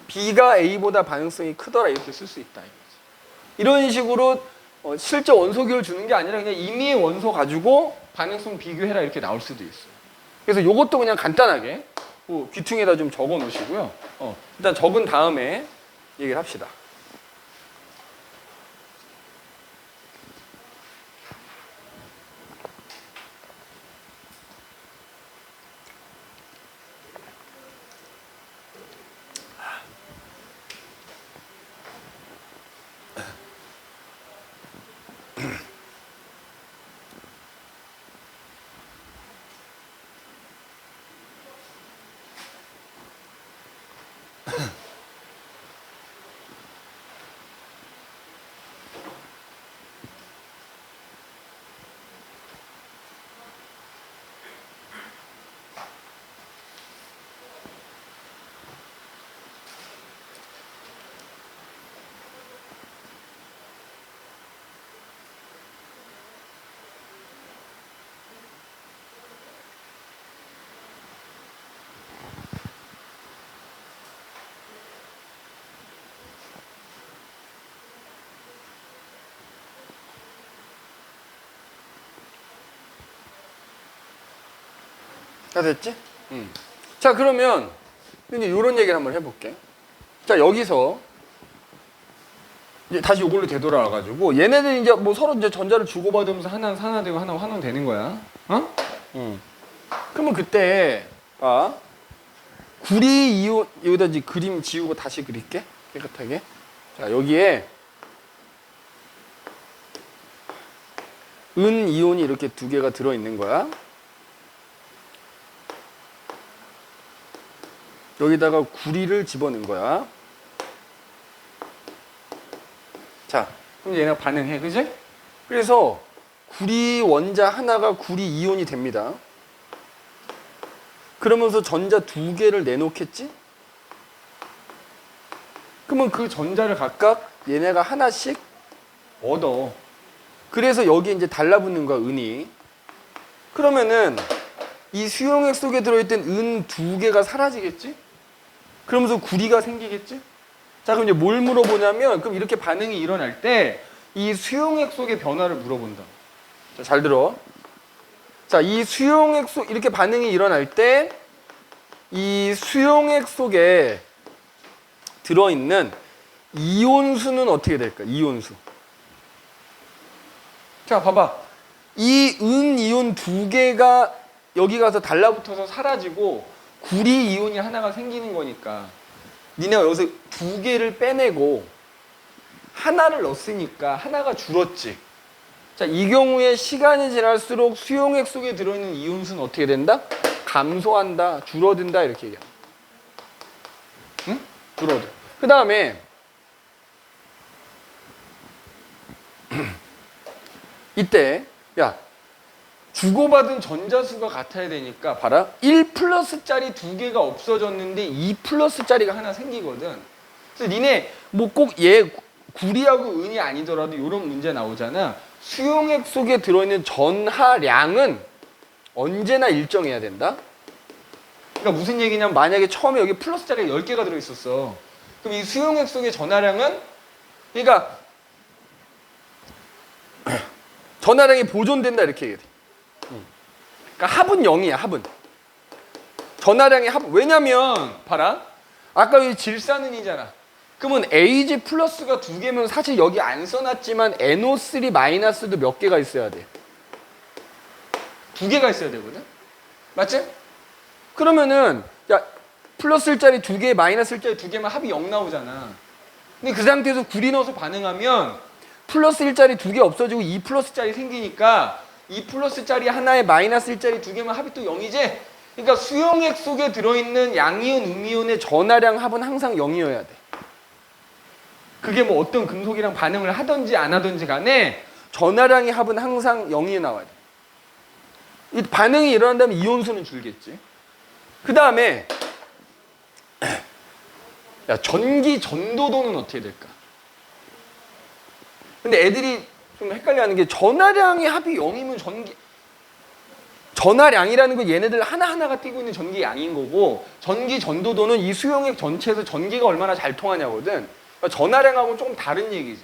B가 A보다 반응성이 크더라 이렇게 쓸 수 있다 이거지. 이런 식으로 실제 원소기를 주는 게 아니라 그냥 임의의 원소 가지고 반응성 비교해라 이렇게 나올 수도 있어요. 그래서 이것도 그냥 간단하게 귀퉁이에다 좀 적어 놓으시고요. 일단 적은 다음에 얘기를 합시다. 다 됐지? 자, 그러면 이제 이런 얘기를 한번 해볼게. 자, 여기서 이제 다시 이걸로 되돌아와가지고 얘네들 이제 뭐 서로 이제 전자를 주고받으면서 하나는 산화되고 하나는 환원되는 거야. 그러면 그때 구리 이온 여기다 이제 그림 지우고 다시 그릴게 깨끗하게. 자, 여기에 은 이온이 이렇게 두 개가 들어 있는 거야. 여기다가 구리를 집어넣은 거야. 자, 그럼 얘네가 반응해, 그지? 그래서 구리 원자 하나가 구리 이온이 됩니다. 그러면서 전자 두 개를 내놓겠지? 그러면 그 전자를 각각 얘네가 하나씩 얻어. 그래서 여기 이제 달라붙는 거야, 은이. 그러면은 이 수용액 속에 들어있던 은 두 개가 사라지겠지? 그러면서 구리가 생기겠지? 자, 그럼 이제 뭘 물어보냐면, 그럼 이렇게 반응이 일어날 때 이 수용액 속의 변화를 물어본다. 자, 잘 들어. 자, 이 수용액 속, 이렇게 반응이 일어날 때 이 수용액 속에 들어있는 이온수는 어떻게 될까? 이온수. 자, 봐봐. 이 은 이온 두 개가 여기 가서 달라붙어서 사라지고 구리 이온이 하나가 생기는 거니까 니네가 여기서 두 개를 빼내고 하나를 넣었으니까 하나가 줄었지. 자, 이 경우에 시간이 지날수록 수용액 속에 들어있는 이온수는 어떻게 된다? 감소한다, 줄어든다 이렇게 얘기합니다. 응? 줄어들. 그 다음에 이때 야 주고받은 전자수가 같아야 되니까 봐라. 1 플러스짜리 두 개가 없어졌는데 2 플러스짜리가 하나 생기거든. 그래서 니네 뭐 꼭 얘 구리하고 은이 아니더라도 이런 문제 나오잖아. 수용액 속에 들어있는 전하량은 언제나 일정해야 된다. 그러니까 무슨 얘기냐면 만약에 처음에 여기 플러스짜리가 10개가 들어있었어. 그럼 이 수용액 속의 전하량은 그러니까 전하량이 보존된다 이렇게 얘기해. 그러니까 합은 0이야, 합은. 전하량의 합. 왜냐면 봐라. 아까 여기 질산은이잖아. 그러면 AG 플러스가 두 개면 사실 여기 안 써놨지만 NO3 마이너스도 몇 개가 있어야 돼. 두 개가 있어야 되거든. 맞지? 그러면은 야 플러스일 자리 두 개, 마이너스일 자리 두 개면 합이 0 나오잖아. 근데 그 상태에서 구리 넣어서 반응하면 플러스 1짜리 두 개 없어지고 2 플러스짜리 생기니까 2 플러스짜리 하나에 마이너스 1짜리 두 개면 합이 또 0이지? 그러니까 수용액 속에 들어있는 양이온, 음이온의 전하량 합은 항상 0이어야 돼. 그게 뭐 어떤 금속이랑 반응을 하든지 안 하든지 간에 전하량의 합은 항상 0이 나와야 돼. 이 반응이 일어난다면 이온수는 줄겠지. 그 다음에 야 전기 전도도는 어떻게 될까? 근데 애들이 좀 헷갈려하는 게 전하량의 합이 0이면 전하량이라는 건 얘네들 하나하나가 띄고 있는 전기 양인 거고 전기 전도도는 이 수용액 전체에서 전기가 얼마나 잘 통하냐거든. 그러니까 전하량하고는 조금 다른 얘기지.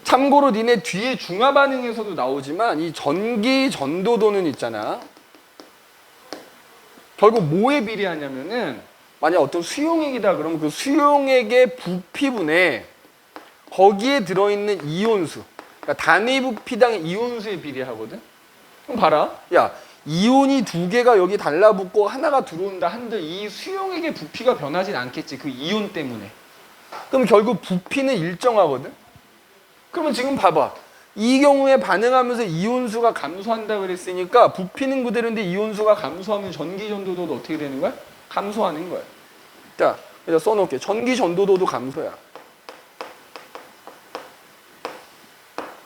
참고로 니네 뒤에 중화 반응에서도 나오지만 이 전기 전도도는 있잖아. 결국 뭐에 비례하냐면은 만약 어떤 수용액이다 그러면 그 수용액의 부피분에 거기에 들어있는 이온수, 그러니까 단위 부피당 이온수에 비례하거든. 그럼 봐라. 야, 이온이 두 개가 여기 달라붙고 하나가 들어온다 한들 이 수용액의 부피가 변하진 않겠지. 그 이온 때문에. 그럼 결국 부피는 일정하거든. 그러면 지금 봐봐. 이 경우에 반응하면서 이온수가 감소한다 그랬으니까 부피는 그대로인데 이온수가 감소하면 전기전도도도 어떻게 되는 거야? 감소하는 거야. 자, 그래서 써놓을게. 전기전도도도 감소야.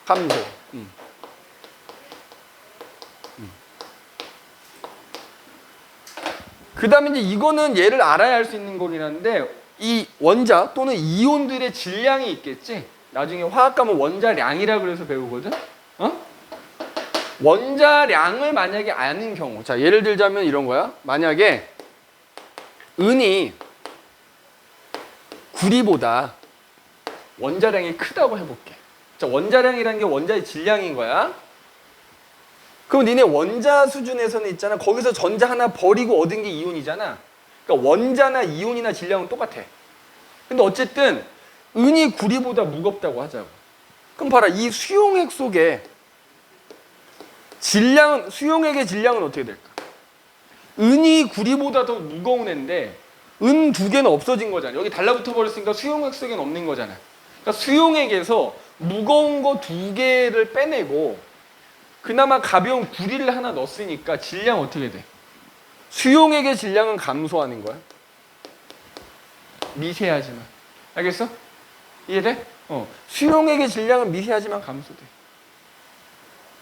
감소. 그 다음에 이제 이거는 얘를 알아야 할 수 있는 거긴한데 이 원자 또는 이온들의 질량이 있겠지. 나중에 화학 가면 원자량이라 그래서 배우거든. 어? 원자량을 만약에 아는 경우, 자 예를 들자면 이런 거야. 만약에 은이 구리보다 원자량이 크다고 해볼게. 자 원자량이라는 게 원자의 질량인 거야. 그럼 니네 원자 수준에서는 있잖아. 거기서 전자 하나 버리고 얻은 게 이온이잖아. 그러니까 원자나 이온이나 질량은 똑같아. 근데 어쨌든 은이 구리보다 무겁다고 하자고. 그럼 봐라. 이 수용액 속에 질량은, 수용액의 질량은 어떻게 될까? 은이 구리보다 더 무거운 애인데 은 두 개는 없어진 거잖아. 여기 달라붙어 버렸으니까 수용액 속에는 없는 거잖아. 그러니까 수용액에서 무거운 거 두 개를 빼내고 그나마 가벼운 구리를 하나 넣었으니까 질량 어떻게 돼? 수용액의 질량은 감소하는 거야. 미세하지만. 알겠어? 이해돼? 수용액의 질량은 미세하지만 감소돼.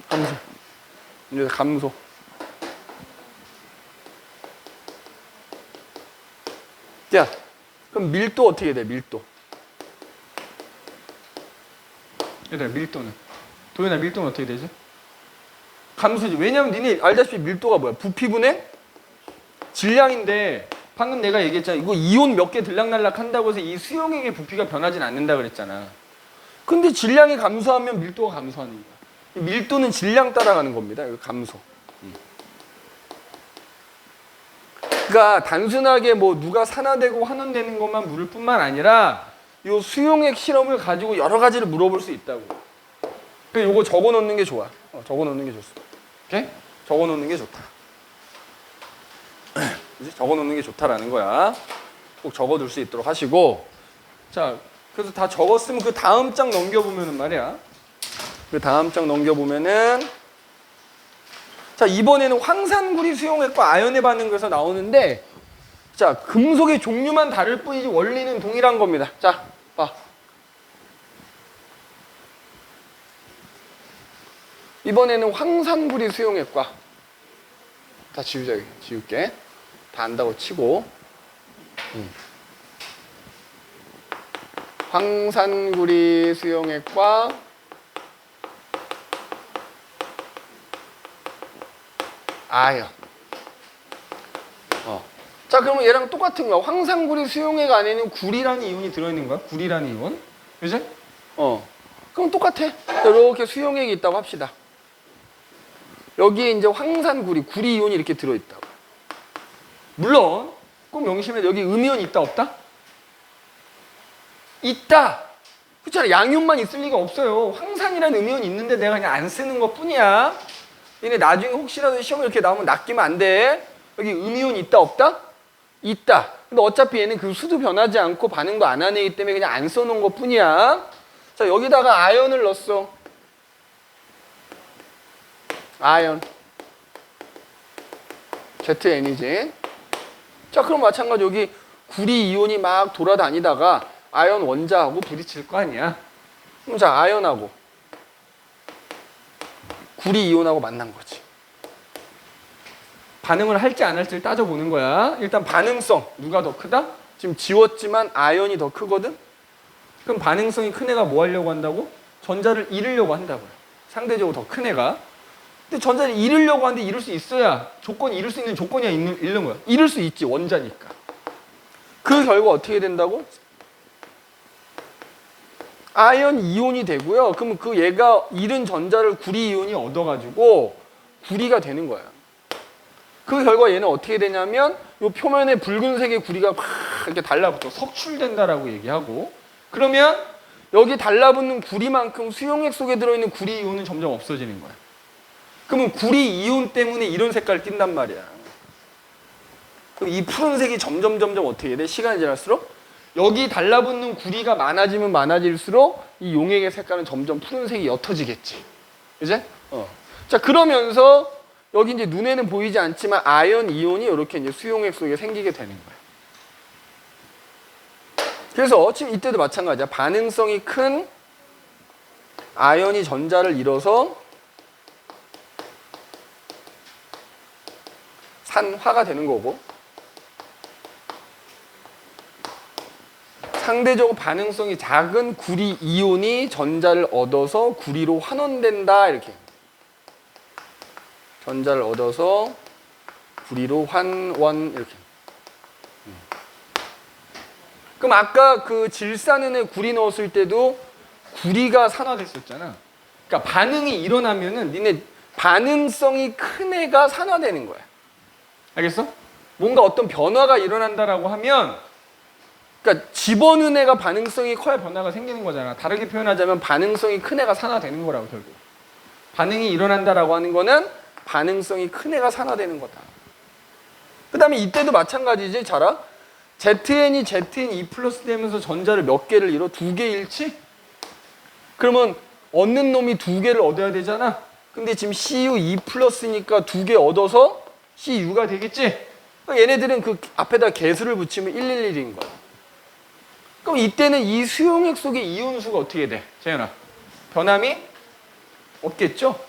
감소. 이제 감소. 자, 그럼 밀도 어떻게 돼? 밀도. 얘들아, 밀도는. 도현아, 밀도는 어떻게 되지? 감소지. 왜냐면 니네 알다시피 밀도가 뭐야? 부피분의 질량인데 방금 내가 얘기했잖아. 이거 이온 몇 개 들락날락 한다고 해서 이 수용액의 부피가 변하진 않는다 그랬잖아. 근데 질량이 감소하면 밀도가 감소하는 거야. 밀도는 질량 따라가는 겁니다. 이거 감소. 그러니까 단순하게 뭐 누가 산화되고 환원되는 것만 물을 뿐만 아니라 이 수용액 실험을 가지고 여러 가지를 물어볼 수 있다고. 그러니까 이거 적어 놓는 게 좋아. 적어 놓는 게 좋습니다. 오케이? 적어 놓는 게 좋다. 적어 놓는 게 좋다라는 거야. 꼭 적어 둘 수 있도록 하시고. 자, 그래서 다 적었으면 그 다음 장 넘겨보면은 말이야. 그 다음 장 넘겨보면은 자, 이번에는 황산구리 수용액과 아연의 반응에서 나오는데 자, 금속의 종류만 다를 뿐이지 원리는 동일한 겁니다. 자, 봐. 이번에는 황산구리 수용액과 다 지우자, 지울게. 다 안다고 치고 황산구리 수용액과 아연. 자, 그러면 얘랑 똑같은 거야. 황산구리 수용액 안에는 구리라는 이온이 들어있는 거야. 구리라는 이온. 그지? 그럼 똑같아. 이렇게 수용액이 있다고 합시다. 여기에 이제 황산구리, 구리 이온이 이렇게 들어있다고. 물론 꼭 명심해. 여기 음이온이 있다 없다? 있다. 그렇잖아. 양이온만 있을 리가 없어요. 황산이라는 음이온이 있는데 내가 그냥 안 쓰는 것 뿐이야. 얘네 나중에 혹시라도 시험에 이렇게 나오면 낚이면 안 돼. 여기 음이온이 있다 없다? 있다. 근데 어차피 얘는 그 수도 변하지 않고 반응도 안 하는 애기 때문에 그냥 안 써놓은 것 뿐이야. 자, 여기다가 아연을 넣었어. 아연. ZN이지. 자, 그럼 마찬가지 여기 구리 이온이 막 돌아다니다가 아연 원자하고 부딪힐 거 아니야. 그럼 자, 아연하고 구리 이온하고 만난 거지. 반응을 할지 안 할지를 따져보는 거야. 일단 반응성 누가 더 크다? 지금 지웠지만 아연이 더 크거든? 그럼 반응성이 큰 애가 뭐 하려고 한다고? 전자를 잃으려고 한다고요. 상대적으로 더 큰 애가. 근데 전자를 잃으려고 하는데 잃을 수 있어야 조건이 잃을 수 있는 조건이야 잃는 거야. 잃을 수 있지, 원자니까. 그 결과 어떻게 된다고? 아연 이온이 되고요. 그러면 그 얘가 잃은 전자를 구리 이온이 얻어가지고 구리가 되는 거야. 그 결과 얘는 어떻게 되냐면 이 표면에 붉은색의 구리가 막 이렇게 달라붙어 석출된다라고 얘기하고, 그러면 여기 달라붙는 구리만큼 수용액 속에 들어있는 구리 이온은 점점 없어지는 거야. 그러면 구리 이온 때문에 이런 색깔을 띈단 말이야. 그럼 이 푸른색이 점점 어떻게 돼? 시간이 지날수록 여기 달라붙는 구리가 많아지면 많아질수록 이 용액의 색깔은 점점 푸른색이 옅어지겠지. 이제? 자, 그러면서 여기 이제 눈에는 보이지 않지만 아연 이온이 이렇게 이제 수용액 속에 생기게 되는 거야. 그래서 지금 이때도 마찬가지야. 반응성이 큰 아연이 전자를 잃어서 산화가 되는 거고, 상대적으로 반응성이 작은 구리 이온이 전자를 얻어서 구리로 환원된다. 이렇게. 전자를 얻어서 구리로 환원 이렇게. 그럼 아까 그 질산은에 구리 넣었을 때도 구리가 산화됐었잖아. 그러니까 반응이 일어나면은 니네 반응성이 큰 애가 산화되는 거야. 알겠어? 뭔가 어떤 변화가 일어난다라고 하면, 그러니까 집어넣은 애가 반응성이 커야 변화가 생기는 거잖아. 다르게 표현하자면 반응성이 큰 애가 산화되는 거라고. 결국 반응이 일어난다라고 하는 거는 반응성이 큰 애가 산화되는 거다. 그 다음에 이때도 마찬가지지. 잘 알아? ZN이 ZN2 플러스 되면서 전자를 몇 개를 잃어? 2개 잃지? 그러면 얻는 놈이 2개를 얻어야 되잖아. 근데 지금 CU2 플러스니까 2개 얻어서 CU가 되겠지? 얘네들은 그 앞에다 개수를 붙이면 111인 거야. 그럼 이때는 이 수용액 속의 이온수가 어떻게 돼? 재현아. 변함이 없겠죠?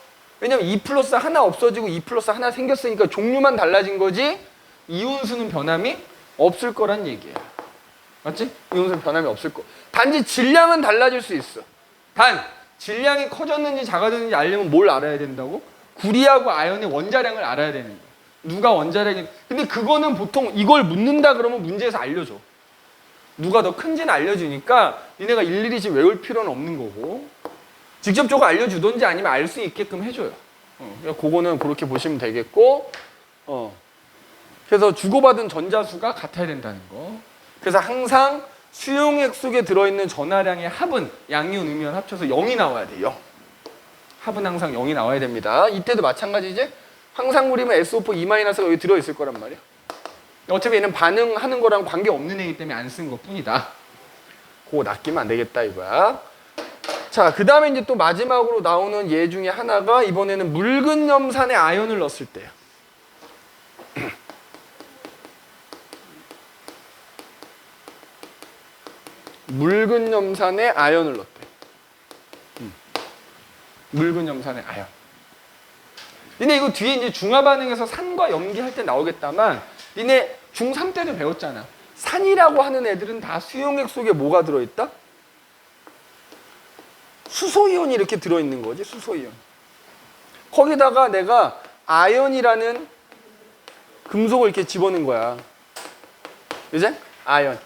왜냐면 2 플러스 하나 없어지고 2 플러스 하나 생겼으니까 종류만 달라진 거지 이온수는 변함이 없을 거란 얘기야. 맞지? 이온수는 변함이 없을 거. 단지 질량은 달라질 수 있어. 단 질량이 커졌는지 작아졌는지 알려면 뭘 알아야 된다고? 구리하고 아연의 원자량을 알아야 되는 거야. 누가 원자량이... 근데 그거는 보통 이걸 묻는다 그러면 문제에서 알려줘. 누가 더 큰지는 알려주니까 니네가 일일이 지금 외울 필요는 없는 거고 직접적으로 알려주던지 아니면 알 수 있게끔 해줘요. 그거는 그렇게 보시면 되겠고 그래서 주고받은 전자수가 같아야 된다는 거. 그래서 항상 수용액 속에 들어있는 전하량의 합은 양이온, 음이온 합쳐서 0이 나와야 돼요. 0. 합은 항상 0이 나와야 됩니다. 이때도 마찬가지지. 황산물이면 SO4 2-가 여기 들어있을 거란 말이야. 어차피 얘는 반응하는 거랑 관계없는 애기 때문에 안 쓴 것뿐이다. 그거 낚이면 안 되겠다 이거야. 자, 그 다음에 이제 또 마지막으로 나오는 얘 중에 하나가 이번에는 묽은 염산에 아연을 넣었을 때야. 묽은 염산에 아연을 넣었대. 묽은 염산에 아연. 니네 이거 뒤에 이제 중화 반응에서 산과 염기할 때 나오겠다만 니네 중3 때도 배웠잖아. 산이라고 하는 애들은 다 수용액 속에 뭐가 들어있다? 수소이온이 이렇게 들어있는 거지. 수소이온. 거기다가 내가 아연이라는 금속을 이렇게 집어넣은 거야. 이제 아연.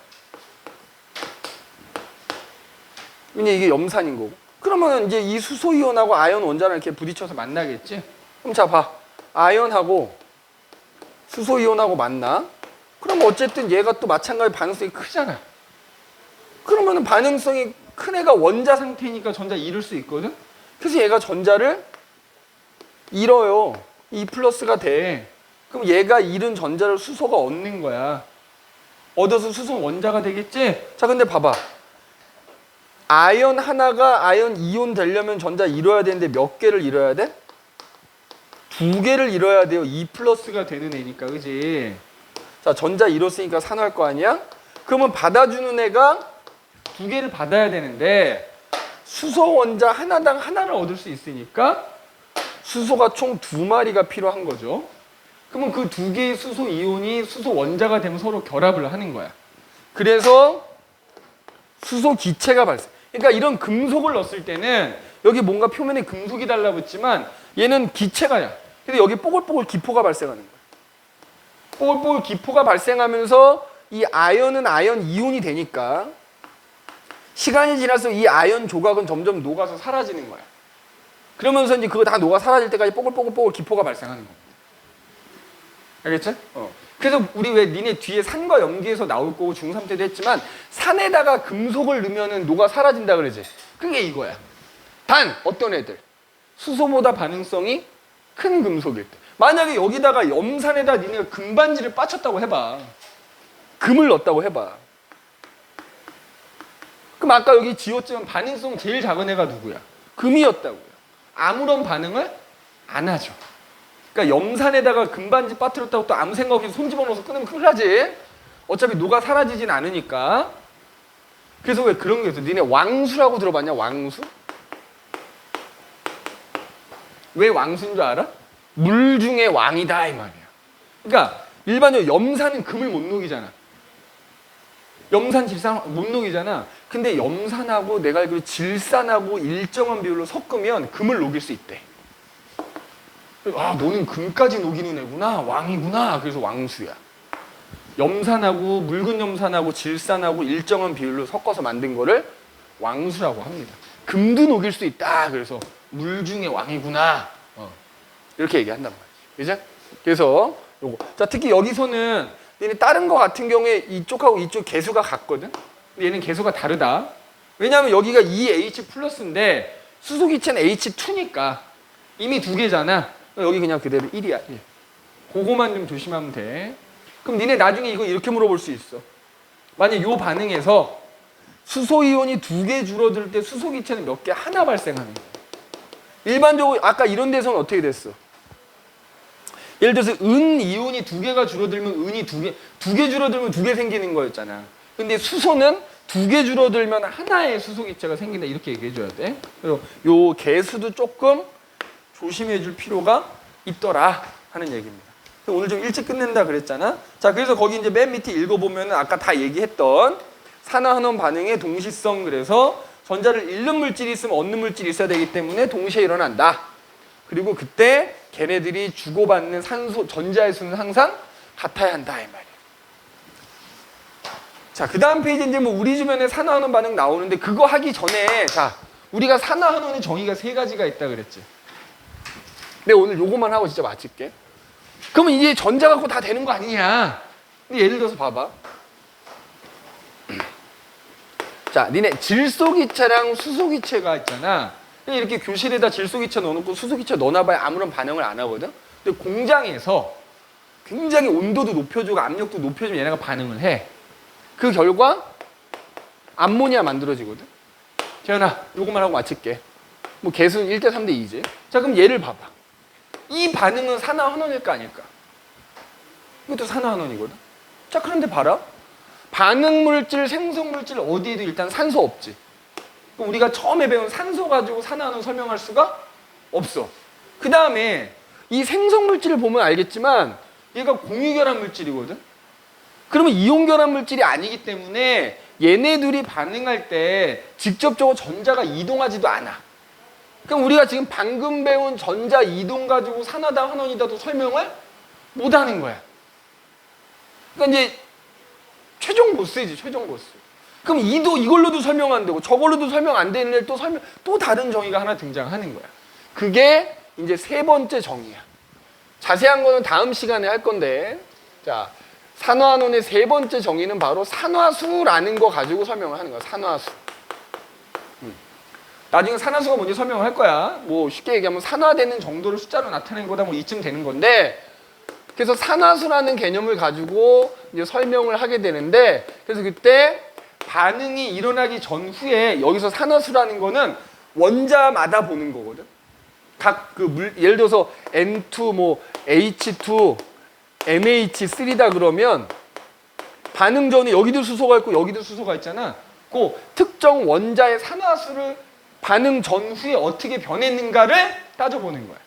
왜냐 이게 염산인 거고. 그러면 이제 이 수소이온하고 아연 원자랑 이렇게 부딪혀서 만나겠지? 그럼 자 봐. 아연하고 수소이온하고 만나? 그럼 어쨌든 얘가 또 마찬가지 반응성이 크잖아. 그러면은 반응성이 큰 애가 원자 상태니까 전자 잃을 수 있거든? 그래서 얘가 전자를 잃어요. 2 플러스가 돼. 그럼 얘가 잃은 전자를 수소가 얻는 거야. 얻어서 수소 원자가 되겠지? 자, 근데 봐봐. 아연 하나가 아연 이온 되려면 전자 잃어야 되는데 몇 개를 잃어야 돼? 2개를 잃어야 돼요. 2 플러스가 되는 애니까, 그지? 자, 전자 잃었으니까 산화할 거 아니야? 그러면 받아주는 애가 2개를 받아야 되는데 수소 원자 하나당 하나를 얻을 수 있으니까 수소가 총 2마리가 필요한 거죠. 그러면 그 2개의 수소 이온이 수소 원자가 되면 서로 결합을 하는 거야. 그래서 수소 기체가 발생. 그러니까 이런 금속을 넣었을 때는 여기 뭔가 표면에 금속이 달라붙지만 얘는 기체가야. 근데 여기 뽀글뽀글 기포가 발생하는 거야. 뽀글뽀글 기포가 발생하면서 이 아연은 아연 이온이 되니까 시간이 지날수록 이 아연 조각은 점점 녹아서 사라지는 거야. 그러면서 이제 그거 다 녹아 사라질 때까지 뽀글뽀글뽀글 기포가 발생하는 거야. 알겠지? 그래서 우리 왜 니네 뒤에 산과 염기에서 나올 거고 중3 때도 했지만 산에다가 금속을 넣으면은 녹아 사라진다 그러지. 그게 이거야. 단 어떤 애들 수소보다 반응성이 큰 금속일 때. 만약에 여기다가 염산에다 니네가 금반지를 빠쳤다고 해봐. 금을 넣었다고 해봐. 그럼 아까 여기 지웠지만 반응성 제일 작은 애가 누구야? 금이었다고요. 아무런 반응을 안 하죠. 그러니까 염산에다가 금반지 빠뜨렸다고 또 아무 생각 없이 손 집어넣어서 끊으면 큰일 나지. 어차피 녹아 사라지진 않으니까. 그래서 왜 그런 게 있어? 니네 왕수라고 들어봤냐? 왕수? 왜 왕수인 줄 알아? 물 중에 왕이다 이 말이야. 그러니까 일반적으로 염산은 금을 못 녹이잖아. 염산, 질산 못 녹이잖아. 근데 염산하고 내가 알기로 질산하고 일정한 비율로 섞으면 금을 녹일 수 있대. 아, 너는 금까지 녹이는 애구나. 왕이구나. 그래서 왕수야. 염산하고 묽은 염산하고 질산하고 일정한 비율로 섞어서 만든 거를 왕수라고 합니다. 금도 녹일 수 있다. 그래서 물 중에 왕이구나. 이렇게 얘기한단 말이죠. 그죠? 그래서 요거. 자, 특히 여기서는 얘네 다른 거 같은 경우에 이쪽하고 이쪽 개수가 같거든. 근데 얘는 개수가 다르다. 왜냐하면 여기가 2H 플러스인데 수소기체는 H2니까 이미 2개잖아. 여기 그냥 그대로 1이야. 1. 그거만 좀 조심하면 돼. 그럼 니네 나중에 이거 이렇게 물어볼 수 있어. 만약 요 반응에서 수소이온이 2개 줄어들 때 수소기체는 몇 개? 하나 발생하는 거야. 일반적으로 아까 이런 데서는 어떻게 됐어? 예를 들어서 은 이온이 2개가 줄어들면 은이 2개 줄어들면 2개 생기는 거였잖아. 근데 수소는 두 개 줄어들면 하나의 수소기체가 생긴다 이렇게 얘기해 줘야 돼. 그리고 요 개수도 조금 조심해 줄 필요가 있더라 하는 얘기입니다. 오늘 좀 일찍 끝낸다 그랬잖아. 자, 그래서 거기 이제 맨 밑에 읽어보면 아까 다 얘기했던 산화환원 반응의 동시성, 그래서 전자를 잃는 물질이 있으면 얻는 물질이 있어야 되기 때문에 동시에 일어난다. 그리고 그때 걔네들이 주고받는 산소 전자의 수는 항상 같아야 한다 이 말이에요. 자, 그 다음 페이지 이제 뭐 우리 주변에 산화환원 반응 나오는데 그거 하기 전에 자, 우리가 산화환원의 정의가 세 가지가 있다 그랬지. 내가 오늘 요거만 하고 진짜 마칠게. 그러면 이제 전자 갖고 다 되는 거 아니냐? 근데 예를 들어서 봐봐. 자, 니네 질소기체랑 수소기체가 있잖아. 이렇게 교실에다 질소기체 넣어놓고 수소기체 넣어놔봐야 아무런 반응을 안 하거든. 근데 공장에서 굉장히 온도도 높여주고 압력도 높여주면 얘네가 반응을 해. 그 결과 암모니아 만들어지거든. 재현아, 요것만 하고 마칠게. 뭐 개수는 1대 3대 2지. 자, 그럼 얘를 봐봐. 이 반응은 산화환원일까 아닐까? 이것도 산화환원이거든. 자, 그런데 봐라. 반응물질, 생성물질 어디에도 일단 산소 없지. 그럼 우리가 처음에 배운 산소 가지고 산화환원 설명할 수가 없어. 그 다음에 이 생성물질을 보면 알겠지만 얘가 공유결합 물질이거든. 그러면 이온결합 물질이 아니기 때문에 얘네들이 반응할 때 직접적으로 전자가 이동하지도 않아. 그럼 우리가 지금 방금 배운 전자 이동 가지고 산화다 환원이다도 설명을 못하는 거야. 그러니까 이제 최종 보스이지, 최종 보스. 그럼 이걸로도 설명 안 되고 저걸로도 설명 안 되는 애 또 다른 정의가 하나 등장하는 거야. 그게 이제 세 번째 정의야. 자세한 거는 다음 시간에 할 건데, 자, 산화환원의 세 번째 정의는 바로 산화수라는 거 가지고 설명을 하는 거야. 산화수. 나중에 산화수가 뭔지 설명을 할 거야. 뭐 쉽게 얘기하면 산화되는 정도를 숫자로 나타낸 거다 뭐 이쯤 되는 건데, 그래서 산화수라는 개념을 가지고 이제 설명을 하게 되는데, 그래서 그때 반응이 일어나기 전후에 여기서 산화수라는 거는 원자마다 보는 거거든. 각 예를 들어서 N2 뭐 H2 MH3다 그러면 반응 전에 여기도 수소가 있고 여기도 수소가 있잖아. 그 특정 원자의 산화수를 반응 전후에 어떻게 변했는가를 따져보는 거야.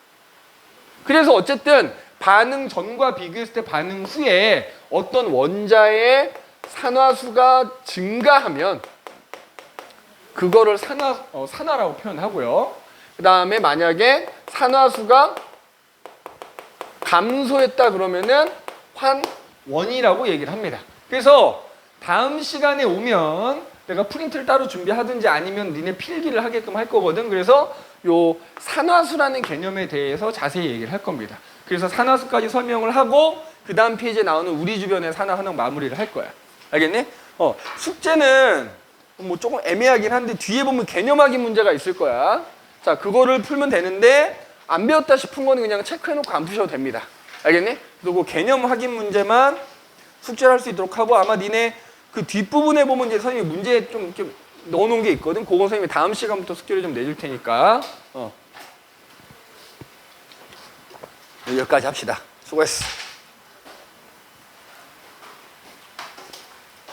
그래서 어쨌든 반응 전과 비교했을 때 반응 후에 어떤 원자의 산화수가 증가하면 그거를 산화라고 표현하고요. 그 다음에 만약에 산화수가 감소했다 그러면은 환원이라고 얘기를 합니다. 그래서 다음 시간에 오면 내가 프린트를 따로 준비하든지 아니면 니네 필기를 하게끔 할 거거든. 그래서 요 산화수라는 개념에 대해서 자세히 얘기를 할 겁니다. 그래서 산화수까지 설명을 하고 그 다음 페이지에 나오는 우리 주변의 산화환원 마무리를 할 거야. 알겠니? 숙제는 뭐 조금 애매하긴 한데 뒤에 보면 개념 확인 문제가 있을 거야. 자, 그거를 풀면 되는데 안 배웠다 싶은 거는 그냥 체크해놓고 안 푸셔도 됩니다. 알겠니? 그리고 개념 확인 문제만 숙제를 할 수 있도록 하고, 아마 니네 그 뒷부분에 보면 이제 선생님이 문제 좀 이렇게 넣어놓은 게 있거든. 그거 선생님이 다음 시간부터 숙제를 좀 내줄 테니까. 여기까지 합시다. 수고했어.